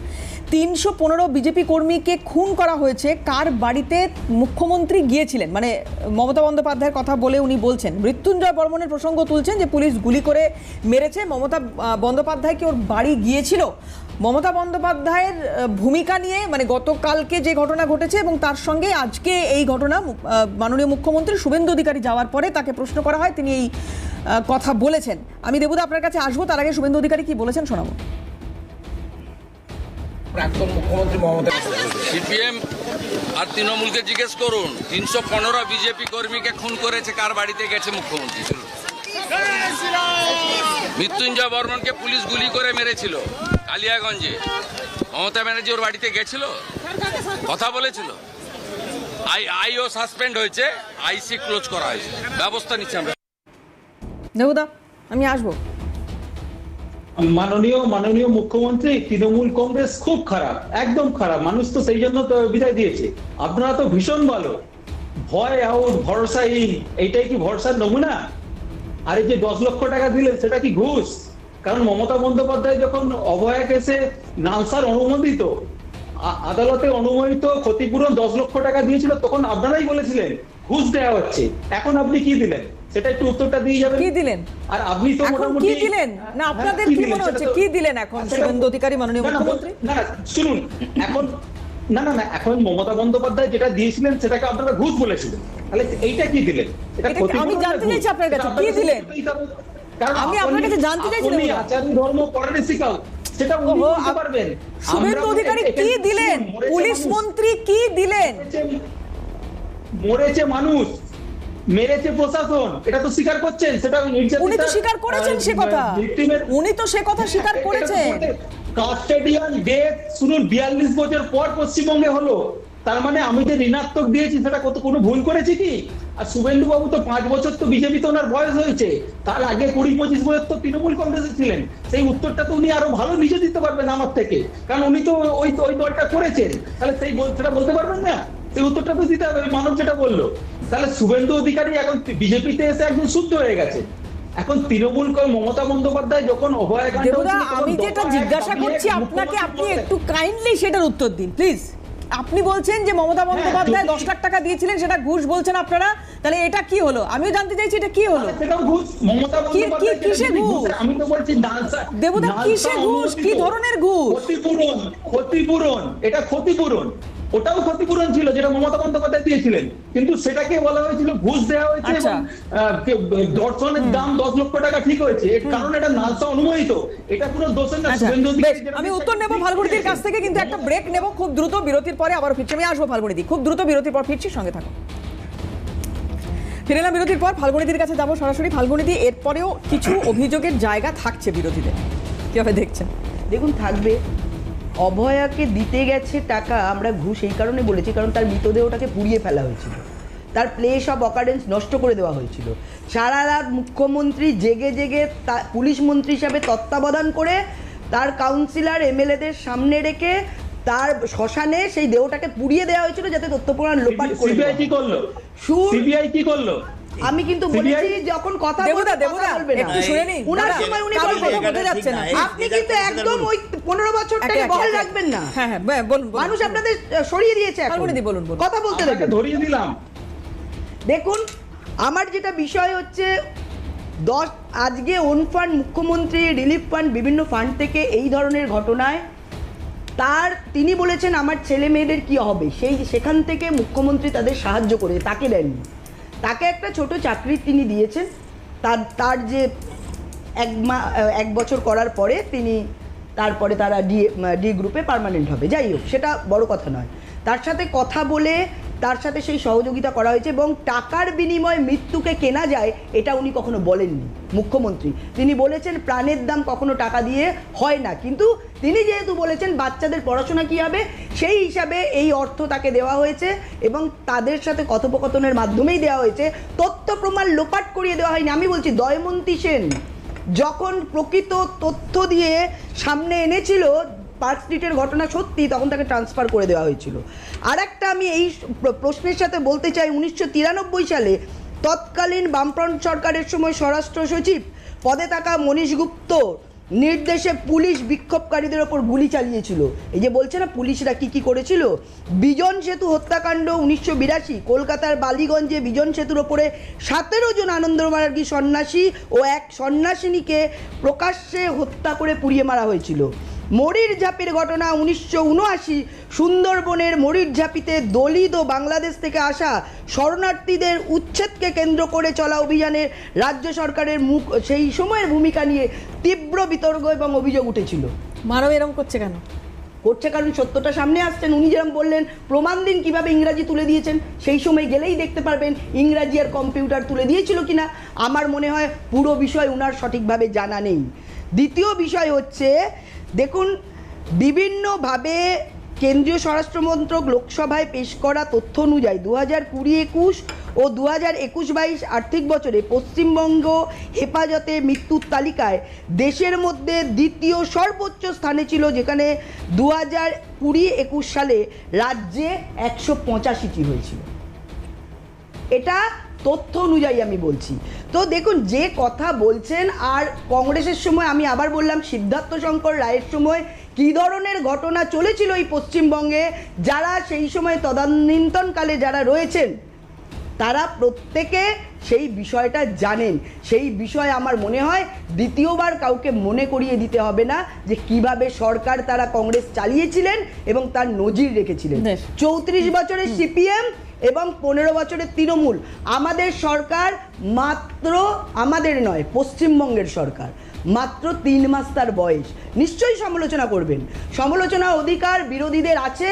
315 বিজেপি কর্মীকে খুন করা হয়েছে, কার বাড়িতে মুখ্যমন্ত্রী গিয়েছিলেন, মানে মমতা বন্দ্যোপাধ্যায়ের কথা বলে উনি বলছেন। মৃত্যুঞ্জয় বর্মনের প্রসঙ্গ তুলছেন যে পুলিশ গুলি করে মেরেছে, মমতা বন্দ্যোপাধ্যায় কি ওর বাড়ি গিয়েছিল? মমতা বন্দ্যোপাধ্যায়ের ভূমিকা নিয়ে, মানে গতকালকে যে ঘটনা ঘটেছে এবং তার সঙ্গে আজকে এই ঘটনা, মাননীয় মুখ্যমন্ত্রী শুভেন্দু অধিকারী যাওয়ার পরে তাকে প্রশ্ন করা হয়, তিনি এই কথা বলেছেন। আমি দেবুদা আপনার কাছে আসবো, তার আগে শুভেন্দু অধিকারী কি বলেছেন শোনাবো। প্রাক্তন মুখ্যমন্ত্রী মমতা, সিপিএম আর তৃণমূলকে জিজ্ঞেস করুন 315 বিজেপি কর্মীকে খুন করেছে, কার বাড়িতে গেছে মুখ্যমন্ত্রী। মৃত্যুঞ্জয় বর্মনকে পুলিশ গুলি করে মেরেছিল কালিয়াগঞ্জে, মমতা ব্যানার্জি ওর বাড়িতে গেছিল, কথা বলেছিল। আইও সাসপেন্ড হয়েছে, আইসি ক্লোজ করা হয়েছে, ব্যবস্থা নিচ্ছে আমরা। দেবুদা আমি আসবো। মাননীয় মুখ্যমন্ত্রী, তৃণমূল কংগ্রেস খুব খারাপ, একদম খারাপ, মানুষ তো সেই জন্য তো বিদায় দিয়েছে। আপনারা তো ভীষণ ভালো, ভয় আউট, ভরসাহীন, এইটাই কি ভরসার নমুনা? আর এই যে 10 লক্ষ টাকা দিলেন সেটা কি ঘুষ? কারণ মমতা বন্দ্যোপাধ্যায় যখন অভয়া কেসে নালসার অনুমোদিত, আদালতে অনুমোদিত ক্ষতিপূরণ 10 লক্ষ টাকা দিয়েছিল, তখন আপনারাই বলেছিলেন ঘুষ দেওয়া হচ্ছে। এখন আপনি কি দিলেন সেটা একটু উত্তরটা দিয়ে যাবেন। কি দিলেন? আর আপনি তো মোটামুটি কি দিলেন না, আপনাদের কি মনে হচ্ছে কি দিলেন এখন শুভেন্দু অধিকারী মাননীয় মুখ্যমন্ত্রী? না শুনুন, এখন না এখন মমতা বন্দ্যোপাধ্যায় যেটা দিয়েছিলেন সেটাকে আপনারা ঘুষ বলেছিলেন, তাহলে এইটা কি দিলেন? আমি জানতে চাইছি আপনার কাছে কি দিলেন। আমি আপনার কাছে জানতে চাইছি আচার ধর্ম পড়াতে শিখাও, সেটা উনি বলতে পারবেন। শুভেন্দু অধিকারী কি দিলেন? পুলিশ মন্ত্রী কি দিলেন? মরেছে মানুষ, মেরেছে প্রশাসন, এটা তো স্বীকার করছেন। সেটা উনি তো স্বীকার করেছেন, সে কথা উনি তো সে কথা স্বীকার করেছেন। কাস্টোডিয়ান ডেথ শুনুন 42 বছর পর পশ্চিমবঙ্গে হলো, তার মানে আমি যে ঋণাত্মক দিয়েছি সেটা কোনো ভুল করেছি কি? আর শুভেন্দু বাবু তো 5 বছর তো বিজেপি তো ওনার বয়স হয়েছে, তার আগে 20-25 বছর তো তৃণমূল কংগ্রেসে ছিলেন। সেই উত্তরটা তো উনি আরো ভালো নিজে দিতে পারবেন আমার থেকে, কারণ উনি তো ওই দলটা করেছেন। তাহলে সেটা বলতে পারবেন না? সেই উত্তরটা তো দিতে হবে, মানব যেটা বললো। তাহলে শুভেন্দু অধিকারী এখন বিজেপিতে এসে একদম শুদ্ধ হয়ে গেছে। এখন তৃণমূল মমতা বন্দ্যোপাধ্যায় যখন দেবুদা, আমি যেটা জিজ্ঞাসা করছি আপনাকে, আপনি একটু কাইন্ডলি সেটার উত্তর দিন প্লিজ। আপনি বলছেন যে মমতা বন্দ্যোপাধ্যায় যদি- 10 লাখ টাকা দিয়েছিলেন, সেটা ঘুষ বলছেন আপনারা, তাহলে এটা কি হলো? আমিও জানতে চাইছি এটা কি হলো। সেটাও ঘুষ। মমতা বন্দ্যোপাধ্যায় কিসে যদি ঘুষ? আমি তো বলছি নালসা দেবদা, কিসে ঘুষ? কি ধরনের ঘুষ? ক্ষতিপূরণ, এটা ক্ষতিপূরণ। ওটাও ক্ষতিপূরণ ছিল যেটা মমতা বন্দ্যোপাধ্যায় দিয়েছিলেন, কিন্তু সেটাকে বলা হয়েছিল ঘুষ দেওয়া হয়েছে আচ্ছা। এবং দর্শনের দাম 10 লক্ষ টাকা ঠিক হয়েছে, এর কারণ এটা নালসা অনুমোদিত। এটা কোনো দোষের না। আচ্ছা, শুভেন্দু বেশ, অধিকারী যেটা আমি দিয়েছেন, উত্তর নেব ফাল্গুনিদির কাছ থেকে, কিন্তু একটা ব্রেক নেব খুব দ্রুত, বিরতির পরে আবার ফিরছি। আমি আসবো ফাল্গুনিদি, খুব দ্রুত বিরতির পর ফিরছি, সঙ্গে থাকো। ফিরে এলাম বিরতির পর, ফাল্গুনিদির কাছে যাবো সরাসরি। ফাল্গুনিদি, এরপরেও কিছু অভিযোগের জায়গা থাকছে বিরোধীদের, কিভাবে দেখছেন? দেখুন, থাকবে। অভয়াকে দিতে গেছে টাকা, আমরা ঘুষ এই কারণে বলেছি কারণ তার মৃতদেহটাকে পুড়িয়ে ফেলা হয়েছিল, তার প্লেস অফ অকারেন্স নষ্ট করে দেওয়া হয়েছিল। সারা রাত মুখ্যমন্ত্রী জেগে জেগে পুলিশ মন্ত্রী হিসাবে তত্ত্বাবধান করে তার কাউন্সিলর এমএলএদের সামনে রেখে তার শ্মশানে সেই দেহটাকে পুড়িয়ে দেওয়া হয়েছিল যাতে তথ্য প্রমাণ লোপাট করে সিবিআই কি করলো? সুর- সিবিআই কি করলো? আমি কিন্তু বলেছি যখন কথা দেবদা, বলবে, দেবদা, কথা বলবে না। একটু শুনে নিন। উনার দাদা, সময় উনি কারোর বলবেন। কথা বোঝা যাচ্ছে না। আপনি কিন্তু একদম ওই 15 বছরটাকে একে, বহাল একে। রাখবেন না। হ্যাঁ, হ্যাঁ, বলুন, বলুন। মানুষ আপনাদের সরিয়ে দিয়েছে এখন। ফাল্গুনিদি, বলুন, বলুন। কথা বলতে আপনাকে দেবেন। ধরিয়ে দিলাম। দেখুন, আমার যেটা বিষয় হচ্ছে আজকে ওন ফান্ড, মুখ্যমন্ত্রী রিলিফ ফান্ড, বিভিন্ন ফান্ড থেকে এই ধরনের ঘটনায় তিনি বলেছেন আমার ছেলে মেয়েদের কি হবে, সেখান থেকে মুখ্যমন্ত্রী তাদের সাহায্য করে, তাকে দেননি। তাকে একটা ছোট চাকরি তিনি দিয়েছেন, তার যে 1 বছর করার পরে তারপরে তারা ডি গ্রুপে পার্মানেন্ট হবে। যাই হোক, সেটা বড় কথা নয়। তার সাথে কথা বলে তার সাথে সেই সহযোগিতা করা হয়েছে এবং টাকার বিনিময়ে মৃত্যুকে কেনা যায় এটা উনি কখনো বলেননি মুখ্যমন্ত্রী। তিনি বলেছেন প্রাণের দাম কখনো টাকা দিয়ে হয় না, কিন্তু তিনি যেহেতু বলেছেন বাচ্চাদের পড়াশোনা কী হবে, সেই হিসাবে এই অর্থ তাকে দেওয়া হয়েছে এবং তাদের সাথে কথোপকথনের মাধ্যমেই দেওয়া হয়েছে, তথ্য প্রমাণ লোপাট করিয়ে দেওয়া হয়নি। আমি বলছি দয়মন্তী সেন যখন প্রকৃত তথ্য দিয়ে সামনে এনেছিল পার্ক স্ট্রিটের ঘটনা সত্যি, তখন তাকে ট্রান্সফার করে দেওয়া হয়েছিল। আর একটা আমি এই প্রশ্নের সাথে বলতে চাই, 1993 সালে তৎকালীন বামফ্রন্ট সরকারের সময় স্বরাষ্ট্র সচিব পদে থাকা মনীশ গুপ্ত নির্দেশে পুলিশ বিক্ষোভকারীদের ওপর গুলি চালিয়েছিল। এই যে বলছে না পুলিশরা কি করেছিল, বিজন সেতু হত্যাকাণ্ড 1982, কলকাতার বালিগঞ্জে বিজন সেতুর ওপরে 17 জন আনন্দমার্গী সন্ন্যাসী ও এক সন্ন্যাসিনীকে প্রকাশ্যে হত্যা করে পুড়িয়ে মারা হয়েছিল। মরির ঝাপির ঘটনা 1979, সুন্দরবনের মরির ঝাপিতে দলিত ও বাংলাদেশ থেকে আসা শরণার্থীদের উচ্ছেদকে কেন্দ্র করে চলা অভিযানে রাজ্য সরকারের সেই সময়ের ভূমিকা নিয়ে তীব্র বিতর্ক এবং অভিযোগ উঠেছিল। মানব এরকম করছে কেন? করছে কারণ সত্যটা সামনে আসছেন। উনি যেরকম বললেন প্রমাণ দিন কিভাবে ইংরাজি তুলে দিয়েছেন, সেই সময় গেলেই দেখতে পারবেন ইংরাজি আর কম্পিউটার তুলে দিয়েছিল কিনা। আমার মনে হয় পুরো বিষয় উনার সঠিকভাবে জানা নেই। দ্বিতীয় বিষয় হচ্ছে, দেখুন, বিভিন্নভাবে কেন্দ্রীয় স্বরাষ্ট্রমন্ত্রক লোকসভায় পেশ করা তথ্য অনুযায়ী 2020-21 ও 2021-22 আর্থিক বছরে পশ্চিমবঙ্গ হেফাজতে মৃত্যুর তালিকায় দেশের মধ্যে দ্বিতীয় সর্বোচ্চ স্থানে ছিল, যেখানে 2020-21 সালে রাজ্যে 185টি হয়েছিল। এটা তথ্য অনুযায়ী আমি বলছি। তো দেখুন, যে কথা বলছেন, আর কংগ্রেসের সময় আমি আবার বললাম সিদ্ধার্থ শঙ্কর রায়ের সময় কী ধরনের ঘটনা চলেছিল এই পশ্চিমবঙ্গে, যারা সেই সময় তদানীন্তনকালে যারা রয়েছেন তারা প্রত্যেকে সেই বিষয়টা জানেন। সেই বিষয়ে আমার মনে হয় দ্বিতীয়বার কাউকে মনে করিয়ে দিতে হবে না যে কিভাবে সরকার তারা কংগ্রেস চালিয়েছিলেন এবং তার নজির রেখেছিলেন। 34 বছরের সিপিএম এবং 15 বছরের তৃণমূল। আমাদের সরকার মাত্র, আমাদের নয়, পশ্চিমবঙ্গের সরকার মাত্র 3 মাস তার বয়স। নিশ্চয়ই সমালোচনা করবেন, সমালোচনার অধিকার বিরোধীদের আছে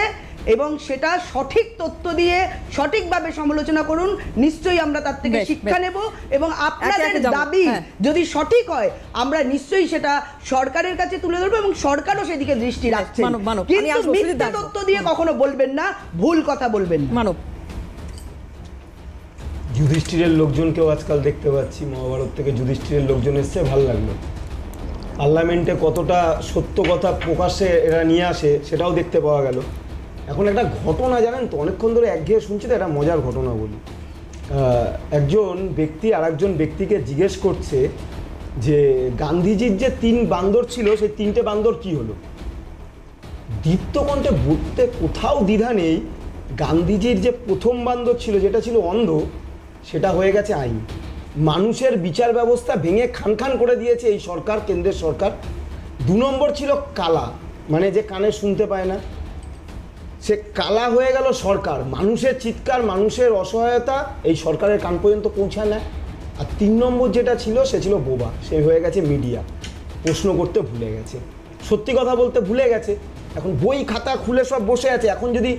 এবং সেটা সঠিক তথ্য দিয়ে সঠিকভাবে সমালোচনা করুন। নিশ্চয়ই আমরা তার থেকে শিক্ষা নেব এবং আপনাদের দাবি যদি সঠিক হয় আমরা নিশ্চয়ই সেটা সরকারের কাছে তুলে ধরবো এবং সরকারও সেদিকে দৃষ্টি রাখছে। কিন্তু মিথ্যে তথ্য দিয়ে কখনো বলবেন না, ভুল কথা বলবেন না। মানব, যুধিষ্ঠিরের লোকজনকেও আজকাল দেখতে পাচ্ছি, মহাভারত থেকে যুধিষ্ঠিরের লোকজন এসছে, ভালো লাগলো। পার্লামেন্টে কতটা সত্য কথা প্রকাশ্যে এরা নিয়ে আসে সেটাও দেখতে পাওয়া গেল। এখন একটা ঘটনা জানেন তো, অনেকক্ষণ ধরে একঘেয়ে শুনছি তো, একটা মজার ঘটনা বলি। একজন ব্যক্তি আর একজন ব্যক্তিকে জিজ্ঞেস করছে যে গান্ধীজির যে 3 বান্দর ছিল সেই 3টে বান্দর কি হলো। দীপ্তকণ্ঠে বলতে কোথাও দ্বিধা নেই, গান্ধীজির যে প্রথম বান্ধব ছিল, যেটা ছিল অন্ধ, সেটা হয়ে গেছে আইন। মানুষের বিচার ব্যবস্থা ভেঙে খান খান করে দিয়েছে এই সরকার, কেন্দ্রের সরকার। 2 নম্বর ছিল কালা, মানে যে কানে শুনতে পায় না, সে কালা হয়ে গেল সরকার। মানুষের চিৎকার, মানুষের অসহায়তা এই সরকারের কান পর্যন্ত পৌঁছায় না। আর 3 নম্বর যেটা ছিল, সে ছিল বোবা, সে হয়ে গেছে মিডিয়া, প্রশ্ন করতে ভুলে গেছে, সত্যি কথা বলতে ভুলে গেছে। এখন বই খাতা খুলে সব বসে আছে। এখন যদি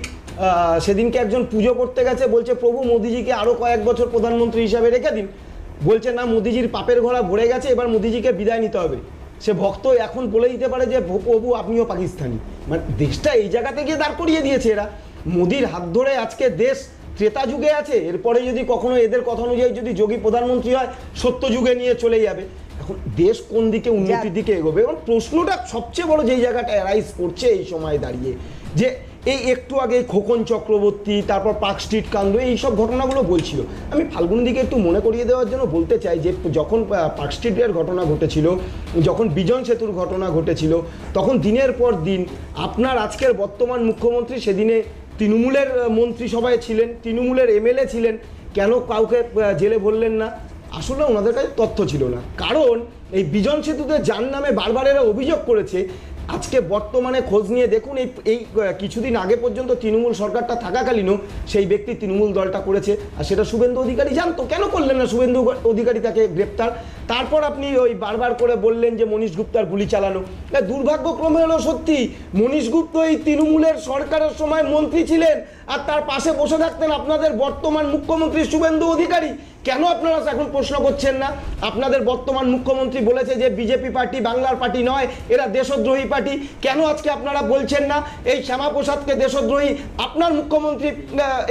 সেদিনকে একজন পুজো করতে গেছে, বলছে প্রভু মোদিজিকে আরও কয়েক বছর প্রধানমন্ত্রী হিসাবে রেখে দিন, বলছে না মোদিজির পাপের ঘোড়া ভরে গেছে, এবার মোদিজিকে বিদায় নিতে হবে। সে ভক্ত এখন বলে দিতে পারে যে প্রভু আপনিও পাকিস্তানি। মানে দেশটা এই জায়গা থেকে দাঁড় করিয়ে দিয়েছে এরা। মোদির হাত ধরে আজকে দেশ ত্রেতা যুগে আছে, এরপরে যদি কখনো এদের কথা অনুযায়ী যদি যোগী প্রধানমন্ত্রী হয়, সত্য যুগে নিয়ে চলে যাবে। এখন দেশ কোন দিকে উন্নতির দিকে এগোবে? এবং প্রশ্নটা সবচেয়ে বড় যেই জায়গাটা অ্যারাইজ করছে এই সময় দাঁড়িয়ে, যে এই একটু আগে খোকন চক্রবর্তী, তারপর পার্ক স্ট্রিট কাণ্ড, এইসব ঘটনাগুলো বলছিল। আমি ফাল্গুনিদিকে একটু মনে করিয়ে দেওয়ার জন্য বলতে চাই যে যখন পার্ক স্ট্রিটের ঘটনা ঘটেছিল, যখন বিজন সেতুর ঘটনা ঘটেছিল, তখন দিনের পর দিন আপনার আজকের বর্তমান মুখ্যমন্ত্রী সেদিনে তৃণমূলের মন্ত্রিসভায় ছিলেন, তৃণমূলের এমএলএ ছিলেন, কেন কাউকে জেলে ভরলেন না? আসলে ওনাদের কাছে তথ্য ছিল না। কারণ এই বিজন সেতুতে যার নামে বারবার এরা অভিযোগ করেছে, আজকে বর্তমানে খোঁজ নিয়ে দেখুন, এই কিছুদিন আগে পর্যন্ত তৃণমূল সরকারটা থাকাকালীনও সেই ব্যক্তি তৃণমূল দলটা করেছে, আর সেটা শুভেন্দু অধিকারী জানতো। কেন করলেন না শুভেন্দু অধিকারী তাকে গ্রেপ্তার? তারপর আপনি ওই বারবার করে বললেন যে মনীশ গুপ্তার গুলি চালানো। দুর্ভাগ্যক্রমে হলো সত্যি, মনীশ গুপ্ত এই তৃণমূলের সরকারের সময় মন্ত্রী ছিলেন, আর তার পাশে বসে থাকতেন আপনাদের বর্তমান মুখ্যমন্ত্রী শুভেন্দু অধিকারী। কেন আপনারা এখন প্রশ্ন করছেন না? আপনাদের বর্তমান মুখ্যমন্ত্রী বলেছে যে বিজেপি পার্টি বাংলার পার্টি নয়, এরা দেশদ্রোহী পার্টি। কেন আজকে আপনারা বলছেন না এই শ্যামাপ্রসাদকে দেশদ্রোহী? আপনার মুখ্যমন্ত্রী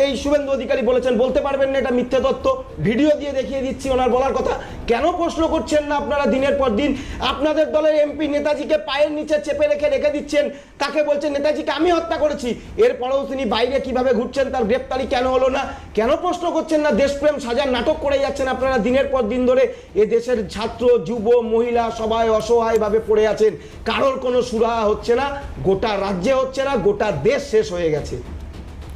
এই শুভেন্দু অধিকারী বলেছেন, বলতে পারবেন না এটা মিথ্যে তথ্য? ভিডিও দিয়ে দেখিয়ে দিচ্ছি ওনার বলার কথা। কেন প্রশ্ন করছেন না আপনারা দিনের পর দিন? আপনাদের দলের এমপি নেতাজিকে পায়ের নিচে চেপে রেখে দিচ্ছেন, তাকে বলছেন নেতাজিকে আমি হত্যা করেছি। এরপরেও তিনি বাইরে কিভাবে ঘুরছেন, তার গ্রেপ্তারি কেন হলো না? কেন প্রশ্ন করছেন না? দেশপ্রেম সাজার নাটক করে যাচ্ছেন আপনারা দিনের পর দিন ধরে। এ দেশের ছাত্র, যুব, মহিলা সবাই অসহায়ভাবে পড়ে আছেন, কারোর কোনো সুরাহা হচ্ছে না, গোটা রাজ্যে হচ্ছে না, গোটা দেশ শেষ হয়ে গেছে।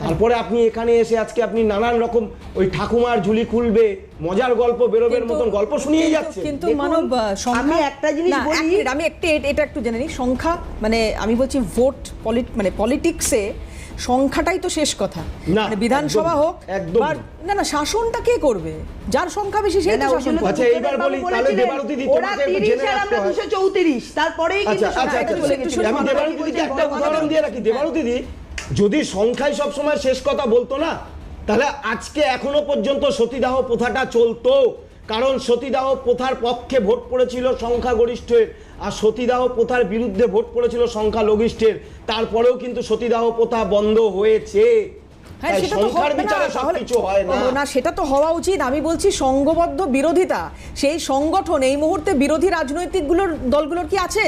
তারপরে আপনি এখানে এসে আজকে আপনি নানান রকম ওই ঠাকুমার ঝুলি খুলবে, মজার গল্প বেরোবের মতন গল্প শুনিয়ে যাচ্ছে। কিন্তু মানব আমি একটা জিনিস বলি, আমি এটা একটু জেনে নিই। সংখ্যা মানে আমি বলছি ভোট মানে পলিটিক্সে সংখ্যাটাই তো শেষ কথা। মানে বিধানসভা হোক না শাসনটা কে করবে? যার সংখ্যা বেশি সেই তো শাসন। আচ্ছা এইবার বলি তাহলে দেবারতী দি তোমাকে জেনে রাখতে হয় 234, তারপরেই কিন্তু আমি দেবারতী দিকে একটা উদাহরণ দিয়ে রাখি। দেবারতী দি যদি সংখ্যায় সব সময় শেষ কথা বলতো না, তাহলে আজকে এখনো পর্যন্ত সতীদাহ প্রথাটা চলতো। কারণ সতীদাহ প্রথার পক্ষে ভোট পড়েছিল সংখ্যাগরিষ্ঠের, আর সতীদাহ প্রথার বিরুদ্ধে ভোট পড়েছিল সংখ্যালঘিষ্ঠের। তারপরেও কিন্তু সতীদাহ প্রথা বন্ধ হয়েছে। সেটা তো হওয়া উচিত। আমি বলছি সংঘবদ্ধ বিরোধিতা, সেই সংগঠন এই মুহূর্তে বিরোধী রাজনৈতিক দলগুলোর কি আছে?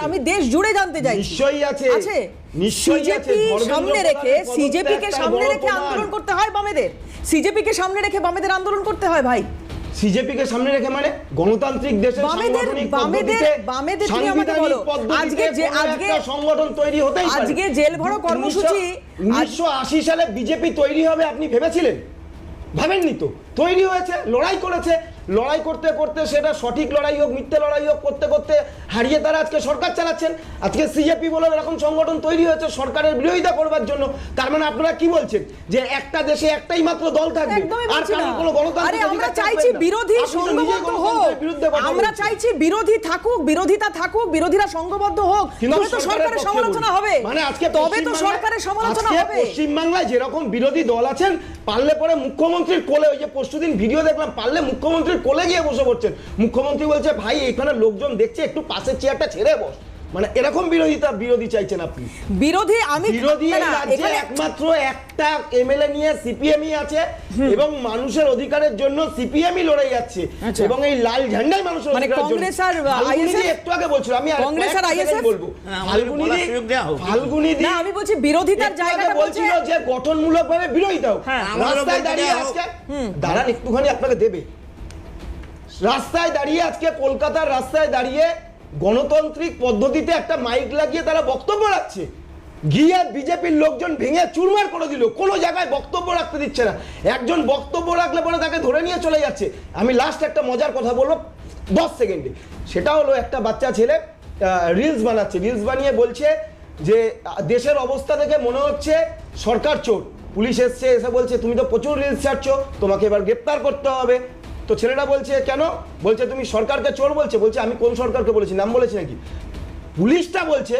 আমি দেশ জুড়ে জানতে চাই। নিশ্চয়ই আছে, আছে। সামনে রেখে সিজেপিকে সামনে রেখে আন্দোলন করতে হয় বামেদের, সিজেপিকে সামনে রেখে বামেদের আন্দোলন করতে হয় ভাই। সিজেপিকে সামনে রেখে মানে গণতান্ত্রিক দেশের বামেদের তুমি আমাকে বলো আজকে সংগঠন তৈরি হতেই পারে। আজকে জেল ভরো কর্মসূচি 1980 সালে বিজেপি তৈরি হবে আপনি ভেবেছিলেন? ভাবেননি তো। তৈরি হয়েছে, লড়াই করেছে, লড়াই করতে করতে সেটা সঠিক লড়াই হোক মিথ্যে লড়াই হোক করতে করতে হারিয়ে তারা আজকে সরকার চালাচ্ছেন। আজকে সিজেপি বলে এরকম সংগঠন তৈরি হয়েছে সরকারের বিরোধিতা করবার জন্য। তার মানে আপনারা কি বলছেন যে একটা দেশে একটাই মাত্র দল থাকবে, আর কারণ কোনো গণতান্ত্রিক আমরা চাইছি বিরোধী সংঘবদ্ধ হোক, আমরা চাইছি বিরোধী থাকুক, বিরোধিতা থাকুক, বিরোধীরা সংঘবদ্ধ হোক, তবে তো সরকারের সমালোচনা হবে। মানে আজকে তবে তো সরকারের সমালোচনা হবে। পশ্চিমবাংলায় যেরকম বিরোধী দল আছেন, পারলে পরে মুখ্যমন্ত্রীর কোলে, ওই যে পরশুদিন ভিডিও দেখলাম, পারলে মুখ্যমন্ত্রীর কোলে গিয়ে বসে পড়ছেন। মুখ্যমন্ত্রী বলছে ভাই এখানে লোকজন দেখছে, একটু পাশের চেয়ারটা ছেড়ে বস। মানে এরকম বিরোধী চাইছেন আপনি? বিরোধী একমাত্র একটা এমএলএ নিয়ে সিপিএমই আছে, এবং মানুষের অধিকারের জন্য সিপিএমই লড়াই যাচ্ছে, এবং এই লাল ঝান্ডাই মানুষের অধিকারের জন্য। একটু আগে বলছিল, আমি কংগ্রেস আর আইএসএফ বলবো, ফাল্গুনিদি আমি বলছি বিরোধিতার জায়গাটা বলছিল যে গঠনমূলকভাবে বিরোধিতা হোক। রাস্তায় দাঁড়িয়ে আজকে দাঁড়ান একটুখানি আপনাকে দেবে, রাস্তায় দাঁড়িয়ে আজকে কলকাতার রাস্তায় দাঁড়িয়ে গণতান্ত্রিক পদ্ধতিতে একটা মাইক লাগিয়ে তারা বক্তব্য রাখছে। গিয়ে বিজেপির লোকজন ভেঙে চুরমার করে দিল, কোনো জায়গায় বক্তব্য রাখতে দিচ্ছে না। একজন বক্তব্য রাখলে পরে তাকে ধরে নিয়ে চলে যাচ্ছে। আমি লাস্ট একটা মজার কথা বলবো 10 সেকেন্ডে, সেটা হলো একটা বাচ্চা ছেলে রিলস বানাচ্ছে, রিলস বানিয়ে বলছে যে দেশের অবস্থা দেখে মনে হচ্ছে সরকার চোর। পুলিশ এসছে, এসে বলছে তুমি তো প্রচুর রিলস ছাড়ছো, তোমাকে এবার গ্রেপ্তার করতে হবে। তো ছেলেটা বলছে কেন, বলছে তুমি সরকারকে চোর বলছে। বলছে আমি কোন সরকারকে বলেছি, নাম বলেছি নাকি? পুলিশটা বলছে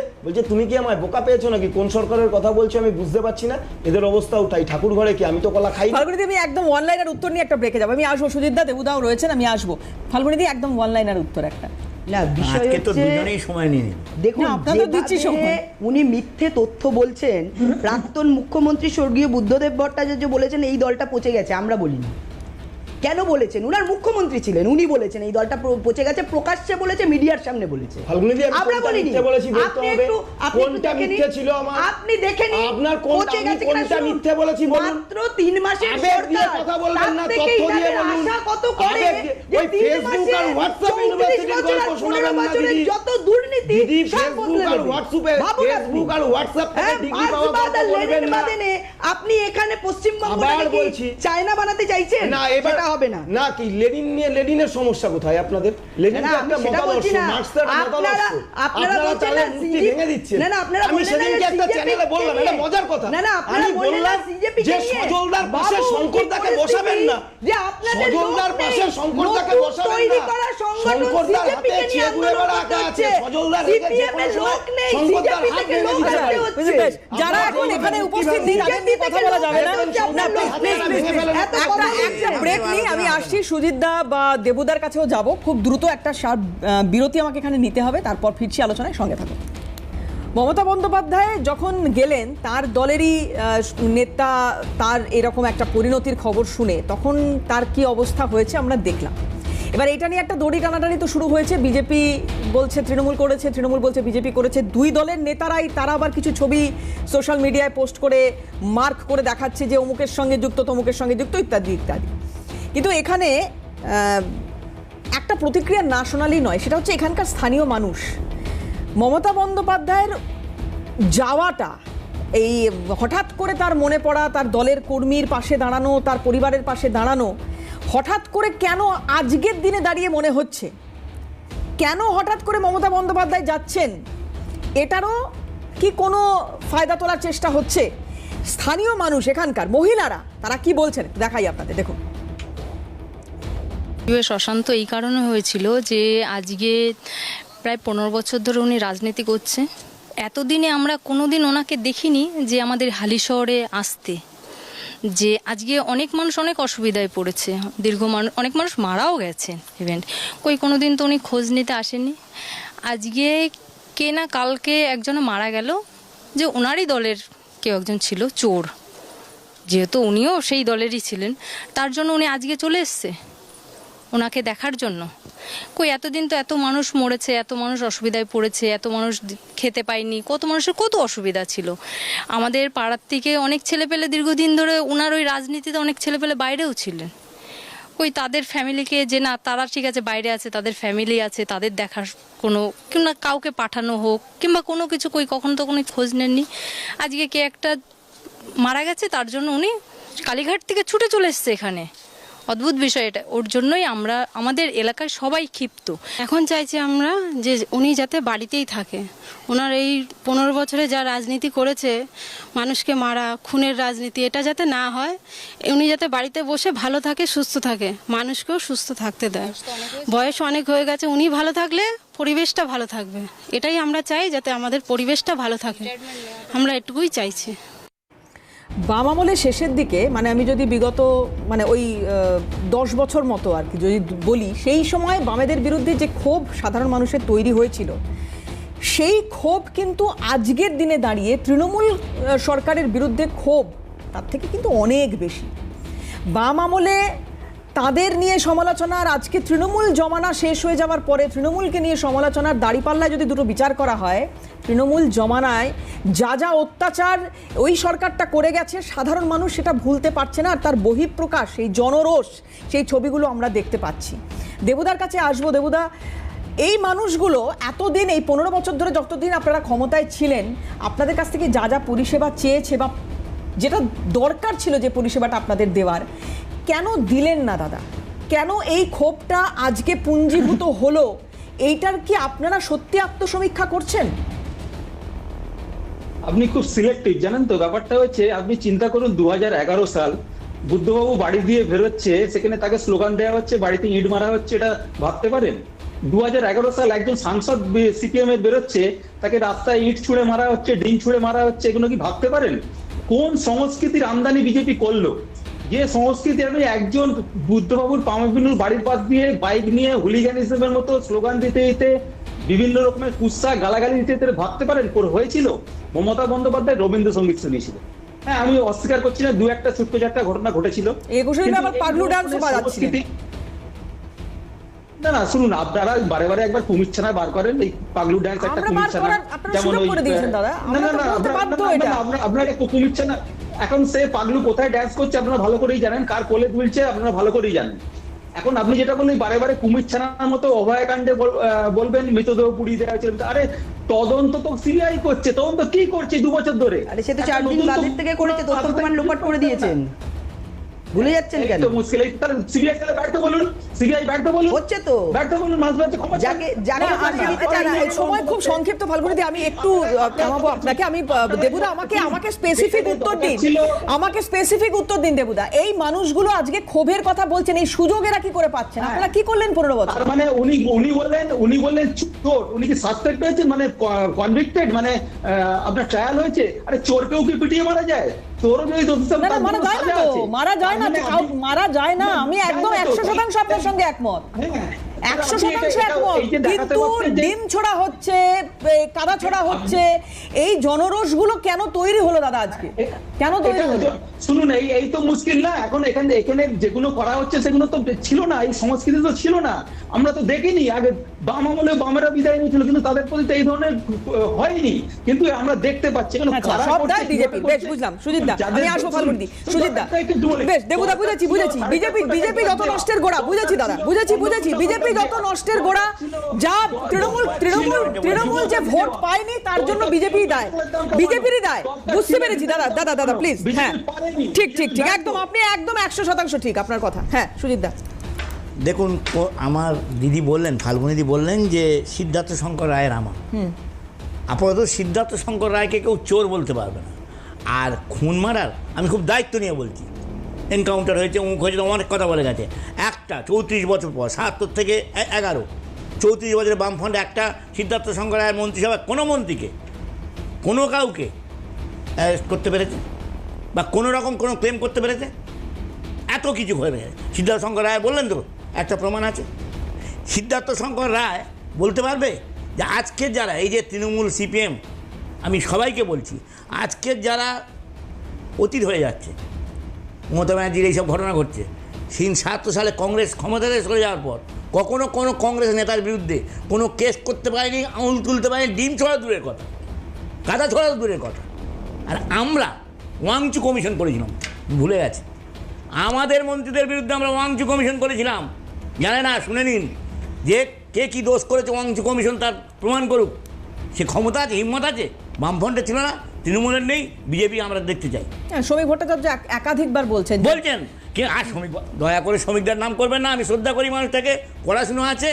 তুমি কি আমায় বোকা পেয়েছো নাকি, কোন সরকারের কথা বলছো আমি বুঝতে পারছি না, এদের অবস্থাও তাই, ঠাকুর ঘরে কি আমি তো কলা খাই। ফাল্গুনিদি, আমি একদম ওয়ান লাইনার উত্তর নিয়ে একটা ব্রেকে যাবো, আমি আসবো, সুজিতদা দেবুদাও রয়েছেন, আমি আসবো। ফাল্গুনিদি, একদম ওয়ান লাইনার উত্তর একটা। না, বিষয় আজকে তো হচ্ছে দুজনেই সময় নিয়ে নিন। দেখুন, না, আপনাদের দিচ্ছি যেভাবে সময়। উনি মিথ্যে তথ্য বলছেন, প্রাক্তন মুখ্যমন্ত্রী স্বর্গীয় বুদ্ধদেব ভট্টাচার্য বলেছেন এই দলটা পচে গেছে, আমরা বলিনি। কেন বলেছেন? উনার মুখ্যমন্ত্রী ছিলেন, উনি বলেছেন এই দলটা পচে গেছে, প্রকাশ্যে বলেছে, মিডিয়ার সামনে বলেছে। ফাল্গুনিদি, আমি আমরা কোনটা বলিনি। মিথ্যে বলেছি বলতে আপনি হবে, একটু কোনটা মিথ্যে ছিল আমার, আপনি দেখে নিন আপনার কোনটা, পচে আমি গেছে কিনা। কোনটা শুনুন, মিথ্যে বলেছি বলুন। মাত্র 3 মাসের আবেগ দিয়ে সরকার, কথা বলবেন না, তার থেকে তথ্য দিয়ে ইনাদের বলুন। আশা কত করে আবেগ দিয়ে- যে ওই 3 ফেসবুক আর মাসে হোয়াটসঅ্যাপ 34 ইউনিভার্সিটির বছর আর গল্প 15 শোনাবেন না বছরের দিদি। যত দুর্নীতি দিদি, সব ফেসবুক বদলে আর দেবে। হোয়াটসঅ্যাপে, ভাবুন আপনি। ফেসবুক আর হোয়াটসঅ্যাপ থেকে হ্যাঁ, ডিগ্রি পাওয়া মার্ক্সবাদ কথা আর বলবেন লেনিন না। বাদেনে আপনি এখানে পশ্চিমবঙ্গ আবার বলছি, চায়না বানাতে চাইছেন? না এবার সেটা হবে না। না, কি লেনিন নিয়ে, লেনিনের সমস্যা কোথায় আপনাদের? লেনিন না, তো আমি একটা সেটা বলছি মতাদর্শ, না। মার্ক্সের একটা মতাদর্শ। আপনারা বলছেন তাহলে না মূর্তি CJP ভেঙে দিচ্ছেন। না, না, আপনারা আমি বললেন না সেদিনকে একটা CJP চ্যানেলে বললাম, এটা মজার কথা। না, না, আপনারা আমি বললেন না বললাম CJP যে নিয়ে। সজলদার পাশে বাবু, শঙ্করদাকে কি বসাবেন না, পরিস্থিতি যে আপনাদের সজলদার লোক পাশে নেই, শঙ্করদাকে নতুন বসাবেন তৈরি না। করা সংগঠন শঙ্করদার CJP হাতে কে নিয়ে চেগুয়ে আন্দোলন রাখা করতে আছে, হচ্ছে। সজলদার রেখে যে CPM কোনো এর সময় লোক নেই, শঙ্করদার CJP হাত থেকে ভেঙে লোক দিতে আনতে হবে। হচ্ছে। বেশ, যারা এখন এখানে উপস্থিত নেই তাদের নিয়ে কথা বলা যাবে না। একটা ব্রেক নিয়ে আমি আসছি, সুজিতদা বা দেবুদার কাছেও যাব, খুব দ্রুত একটা বিরতি আমাকে এখানে নিতে হবে, তারপর ফিরছি আলোচনায়, সঙ্গে থাকুন। মমতা বন্দ্যোপাধ্যায় যখন গেলেন, তার দলেরই নেতা তার এরকম একটা পরিণতির খবর শুনে তখন তার কি অবস্থা হয়েছে আমরা দেখলাম। এবার এটা নিয়ে একটা দড়ি টানাটানি তো শুরু হয়েছে, বিজেপি বলছে তৃণমূল করেছে, তৃণমূল বলছে বিজেপি করেছে, দুই দলের নেতারাই তারা আবার কিছু ছবি সোশ্যাল মিডিয়ায় পোস্ট করে মার্ক করে দেখাচ্ছে যে অমুকের সঙ্গে যুক্ত, তমুকের সঙ্গে যুক্ত, ইত্যাদি ইত্যাদি। কিন্তু এখানে একটা প্রতিক্রিয়া না শোনালেই নয়, সেটা হচ্ছে এখানকার স্থানীয় মানুষ। মমতা বন্দ্যোপাধ্যায়ের যাওয়াটা, এই হঠাৎ করে তার মনে পড়া, তার দলের কর্মীর পাশে দাঁড়ানো, তার পরিবারের পাশে দাঁড়ানো, হঠাৎ করে কেন আজকের দিনে দাঁড়িয়ে মনে হচ্ছে, কেন হঠাৎ করে মমতা বন্দ্যোপাধ্যায় যাচ্ছেন, এটারও কি কোনো ফায়দা তোলার চেষ্টা হচ্ছে? স্থানীয় মানুষ, এখানকার মহিলারা, তারা কি বলছেন দেখাই আপনাদের, দেখুন। বেশ অশান্ত এই কারণে হয়েছিল যে আজকে প্রায় 15 বছর ধরে উনি রাজনীতি করছে। এতদিনে আমরা কোনোদিন ওনাকে দেখিনি যে আমাদের হালিশহরে আসতে, যে আজকে অনেক মানুষ অনেক অসুবিধায় পড়েছে, অনেক মানুষ মারাও গেছেন ইভেন্ট, কোনোদিন তো উনি খোঁজ নিতে আসেনি। আজকে কে না কালকে একজন মারা গেল, যে ওনারই দলের কেউ একজন ছিল চোর, যেহেতু উনিও সেই দলেরই ছিলেন, তার জন্য উনি আজকে চলে এসছে ওনাকে দেখার জন্য। এতদিন তো এত মানুষ মরেছে, এত মানুষ অসুবিধায় পড়েছে, এত মানুষ খেতে পায়নি, কত মানুষের কত অসুবিধা ছিল। আমাদের পাড়ার থেকে অনেক ছেলেপেলে দীর্ঘদিন ধরে ওনার ওই রাজনীতিতে অনেক ছেলেপেলে বাইরেও ছিলেন, তাদের ফ্যামিলিকে যে না তারা ঠিক আছে বাইরে আছে, তাদের ফ্যামিলি আছে, তাদের দেখার কোনো কিংবা কাউকে পাঠানো হোক কিংবা কোনো কিছু কখনো তো কোনো খোঁজ নেননি। আজকে কে একটা মারা গেছে, তার জন্য উনি কালীঘাট থেকে ছুটে চলে এসছে এখানে। অদ্ভুত বিষয় এটা, ওর জন্যই আমরা আমাদের এলাকায় সবাই ক্ষিপ্ত। এখন চাইছি আমরা যে উনি যাতে বাড়িতেই থাকে, ওনার এই 15 বছরে যা রাজনীতি করেছে, মানুষকে মারা খুনের রাজনীতি, এটা যাতে না হয়, উনি যাতে বাড়িতে বসে ভালো থাকে, সুস্থ থাকে, মানুষকেও সুস্থ থাকতে দেয়। বয়স অনেক হয়ে গেছে, উনি ভালো থাকলে পরিবেশটা ভালো থাকবে, এটাই আমরা চাই, যাতে আমাদের পরিবেশটা ভালো থাকে, আমরা এটুকুই চাইছি। বাম আমলের শেষের দিকে, মানে আমি যদি বিগত ওই 10 বছর মতো আর কি যদি বলি, সেই সময় বামেদের বিরুদ্ধে যে ক্ষোভ সাধারণ মানুষের তৈরি হয়েছিল, সেই ক্ষোভ কিন্তু আজকের দিনে দাঁড়িয়ে তৃণমূল সরকারের বিরুদ্ধে ক্ষোভ তার থেকে কিন্তু অনেক বেশি। বাম আমলে তাদের নিয়ে সমালোচনা, আর আজকে তৃণমূল জমানা শেষ হয়ে যাওয়ার পরে তৃণমূলকে নিয়ে সমালোচনার দাঁড়িপাল্লায় যদি দুটো বিচার করা হয়, তৃণমূল জমানায় যা যা অত্যাচার ওই সরকারটা করে গেছে, সাধারণ মানুষ সেটা ভুলতে পারছে না, আর তার বহিঃপ্রকাশ, সেই জনরোষ, সেই ছবিগুলো আমরা দেখতে পাচ্ছি। দেবুদার কাছে আসবো। দেবুদা, এই মানুষগুলো এতদিন, এই 15 বছর ধরে যতদিন আপনারা ক্ষমতায় ছিলেন, আপনাদের কাছ থেকে যা যা পরিষেবা চেয়েছে বা যেটা দরকার ছিল যে পরিষেবাটা আপনাদের দেওয়ার, কেন দিলেন না দাদা? কেন এই ক্ষোভটা আজকে পুঞ্জীভূত হলো? এইটার কি আপনারা সত্যি আত্মসমীক্ষা করছেন? আপনি খুব সিলেক্টিভ, জানেন তো ব্যাপারটা হচ্ছে, আপনি চিন্তা করুন 2011 সাল বুদ্ধবাবু বাড়ি দিয়ে বেরোচ্ছে, সেখানে তাকে স্লোগান দেওয়া হচ্ছে, বাড়িতে ইট মারা হচ্ছে, এটা ভাবতে পারেন? 2011 সাল একজন সাংসদ সিপিএম এর বেরোচ্ছে, তাকে রাস্তায় ইট ছুঁড়ে মারা হচ্ছে, ডিম ছুঁড়ে মারা হচ্ছে, এগুলো কি ভাবতে পারেন? কোন সংস্কৃতির আমদানি বিজেপি করলো? যে সংস্কৃতি আপনি একজন বুদ্ধবাবুর পামাবিনুর বাড়ির পাশ দিয়ে বাইক নিয়ে হুলিগানিজমের মতো স্লোগান দিতে দিতে বিভিন্ন রকমের কুৎসা গালাগালি দিতে দিতে ভাবতে পারেন হয়েছিল? মমতা বন্দ্যোপাধ্যায় রবীন্দ্রসঙ্গীত শুনিয়েছিল। হ্যাঁ, আমি অস্বীকার করছি না, দু একটা ছোট্ট চারটা ঘটনা ঘটেছিল। 21 দিনে আবার পাগলু ডান্সও বাজাচ্ছিল। না না, শুনুন, আপনারা বারে বারে একবার কুমিরছানা বার করেন, এই পাগলু ডান্স একটা কুমিরছানা, যেমন ওই আপনারা কুমিরছানা, এখন সে পাগলু কোথায় ড্যান্স করছে আপনারা ভালো করেই জানেন, কার কোলে তুলছে আপনারা ভালো করেই জানেন। এখন আপনি যেটা বললেন বারে বারে কুমিরছানার মতো অভয়াকাণ্ডে বলবেন মৃতদেহ পুড়িয়ে দেওয়া হয়েছিল, আরে তদন্ত তো সিবিআই করছে, তদন্ত কি করছে 2 বছর ধরে? আরে সে তো 4 দিন বাদের থেকে করেছে, তথ্য প্রমাণ লোপাট করে দিয়েছেন, ভুলে যাচ্ছেন কেন? তো মুশকিল, সিবিআই তাহলে ব্যর্থ বলুন, সিবিআই ব্যর্থ বলুন, হচ্ছে তো ব্যর্থ বলুন, মাঝ মাঝে ক্ষমা যাকে যাকে ফাঁসি দিতে চাই না। সময় খুব সংক্ষিপ্ত, ফাল্গুনিদি আমি একটু থামাবো আপনাকে। আমি দেবুদা, আমাকে স্পেসিফিক উত্তর দিন, আমাকে স্পেসিফিক উত্তর দিন দেবুদা। এই মানুষগুলো আজকে ক্ষোভের কথা বলছেন, এই সুযোগ এরা কি করে পাচ্ছেন? আপনারা কি করলেন 15 বছর? তার মানে উনি বললেন চোর, উনি কি সাসপেক্ট হয়েছে, মানে কনভিক্টেড, মানে আপনার ট্রায়াল হয়েছে? আরে চোরকেও কি পিটিয়ে মারা যায়? চোরও যদি না, মারা যায় না তো, মারা যায় না, মারা যায় না। আমি একদম 100% আপনার সঙ্গে একমত, 100% একমত। কিন্তু ডিম ছোড়া হচ্ছে, কাদা ছোড়া হচ্ছে, এই জনরোষগুলো কেন তৈরি হলো দাদা আজকে? কেন তৈরি হলো? শুনুন, এই তো মুশকিল না। এখন এখানে যেগুলো করা হচ্ছে সেগুলো তো ছিল না, এই সংস্কৃতি তো ছিল না, আমরা তো দেখিনি। আগে বাম আমলে বামেরা বিদায় নিয়েছিল, কিন্তু তাদের প্রতি তো এই ধরনের হয়নি, কিন্তু আমরা দেখতে পাচ্ছি। সবটাই বিজেপি। বেশ, বুঝলাম। সুজিত দা, আমি আসবো ফাল্গুনি। সুজিত দা, বেশ, দেবুদা, বুঝেছি। বিজেপি যত নষ্টের গোড়া, বুঝেছি দাদা, বুঝেছি। বিজেপি যত নষ্টের গোড়া, যা তৃণমূল যে ভোট পায়নি তার জন্য বিজেপিই দায়, বিজেপিরই দায়। বুঝতে পেরেছি দাদা প্লিজ। হ্যাঁ, ঠিক একদম, আপনি একদম 100% ঠিক আপনার কথা। হ্যাঁ, সুজিত দা, দেখুন, আমার দিদি বললেন, ফাল্গুনিদি বললেন যে সিদ্ধার্থ শঙ্কর রায়ের আমার, আপাতত সিদ্ধার্থ শঙ্কর রায়কে কেউ চোর বলতে পারবে না। আর খুন মারার আমি খুব দায়িত্ব নিয়ে বলছি, এনকাউন্টার হয়েছে, অমুক হয়েছে, অনেক কথা বলে গেছে। একটা 34 বছর পর, 77 থেকে 11, 34 বছরের বামফ্রন্ট একটা সিদ্ধার্থ শঙ্কর রায়ের মন্ত্রিসভা কোনো মন্ত্রীকে, কোনো কাউকে অ্যারেস্ট করতে পেরেছে বা কোনো রকম কোনো ক্লেম করতে পেরেছে? এত কিছু হয়ে গেছে। সিদ্ধার্থ শঙ্কর রায় বললেন তো, একটা প্রমাণ আছে। সিদ্ধার্থ শঙ্কর রায় বলতে পারবে যে আজকের যারা এই যে তৃণমূল, সিপিএম, আমি সবাইকে বলছি, আজকের যারা অতীত হয়ে যাচ্ছে, মমতা ব্যানার্জির এইসব ঘটনা ঘটছে, 1977 সালে কংগ্রেস ক্ষমতাতে চলে যাওয়ার পর কখনো কোনো কংগ্রেস নেতার বিরুদ্ধে কোনো কেস করতে পারেনি, আঙুল তুলতে পারেনি, ডিম ছোড়া দূরের কথা, কাদা ছোড়া দূরের কথা। আর আমরা ওয়াংচু কমিশন করেছিলাম, ভুলে গেছে। আমাদের মন্ত্রীদের বিরুদ্ধে আমরা ওয়াংচু কমিশন করেছিলাম, জানে না? শুনে নিন, যে কে কী দোষ করেছে ওয়াংচু কমিশন তার প্রমাণ করুক। সে ক্ষমতা আছে, হিম্মত আছে। বামফ্রন্টে ছিল না, তৃণমূলের নেই, বিজেপি আমরা দেখতে চাই। শ্রমিক ভট্টাচার্য একাধিকবার বলছেন কি আর শ্রমিক, দয়া করে শ্রমিকদের নাম করবেন না। আমি শ্রদ্ধা করি মানুষটাকে, পড়াশুনো আছে,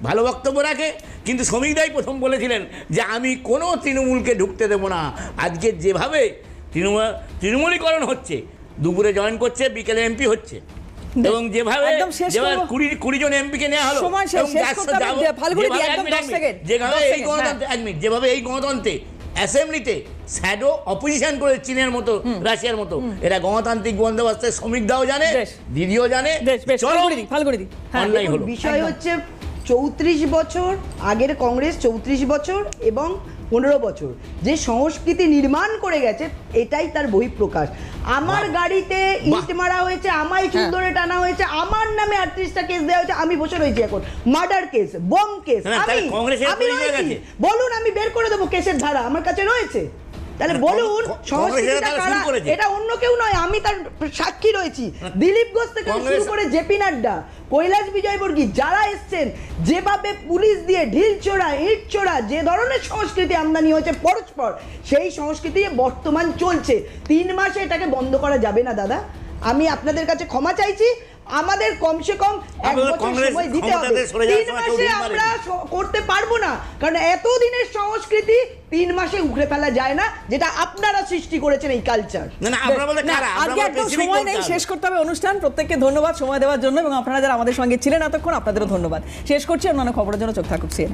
ভালো বক্তব্য রাখে, কিন্তু শ্রমিকরাই প্রথম বলেছিলেন যে আমি কোনো তৃণমূলকে ঢুকতে দেবো না। আজকে যেভাবে তৃণমূলীকরণ হচ্ছে, দুপুরে জয়েন করছে, বিকেলে এমপি হচ্ছে, এবং যেভাবে 20 জন এমপিকে নেওয়া হলো, যেভাবে এই গণতন্ত্রে অ্যাসেম্বলিতে শ্যাডো অপোজিশন করে চীনের মতো, রাশিয়ার মতো, এটা গণতান্ত্রিক বন্দোবস্তের শ্রমিকরাও জানে, দিদিও জানে। বিষয় হচ্ছে 34 বছর আগের কংগ্রেস, 34 বছর এবং 15 বছর যে সংস্কৃতি নির্মাণ করে গেছে, এটাই তার বহিঃপ্রকাশ। আমার গাড়িতে ইট মারা হয়েছে, আমায় চুল ধরে টানা হয়েছে, আমার নামে 38টা কেস দেওয়া হয়েছে, আমি বসে রয়েছি এখন, মার্ডার কেস, বম কেস, আমি বলুন, আমি বের করে দেবো কেসের ধারা, আমার কাছে রয়েছে। তাহলে বলুন সংস্কৃতিটা তারা কারা? শুরু করেছে। এটা অন্য কেউ নয়, আমি তার সাক্ষী রয়েছি। দিলীপ ঘোষ থেকে শুরু কংগ্রেস- করে জেপি নাড্ডা, কৈলাস বিজয়বর্গী, যারা এসছেন, যেভাবে পুলিশ দিয়ে ঢিল ছোড়া, ইট ছোড়া, যে ধরনের সংস্কৃতি আমদানি হয়েছে পরস্পর, সেই সংস্কৃতি বর্তমান চলছে। 3 মাসে এটাকে বন্ধ করা যাবে না দাদা। আমি আপনাদের কাছে ক্ষমা চাইছি, আমাদের কমসে কম 1 আপনাদের বছর কংগ্রেস সময় দিতে হবে। ক্ষমতাতে সরে যাওয়ার 3 সময় মাসে কেউ ঢিল আমরা মারেনি। করতে পারবো না, কারণ এতদিনের সংস্কৃতি 3 মাসে উখড়ে ফেলা যায় না, যেটা আপনারা সৃষ্টি করেছেন এই কালচার। না না আমরা বলতে না, কারা? আমরা আজকে বলতে একদম specific সময় বলতে নেই, হবে। শেষ করতে হবে অনুষ্ঠান। প্রত্যেককে ধন্যবাদ সময় দেওয়ার জন্য, এবং আপনারা যারা আমাদের সঙ্গে ছিলেন এতক্ষণ, আপনাদেরও ধন্যবাদ। শেষ করছি, অন্যান্য খবরের জন্য চোখ থাকুক CNN।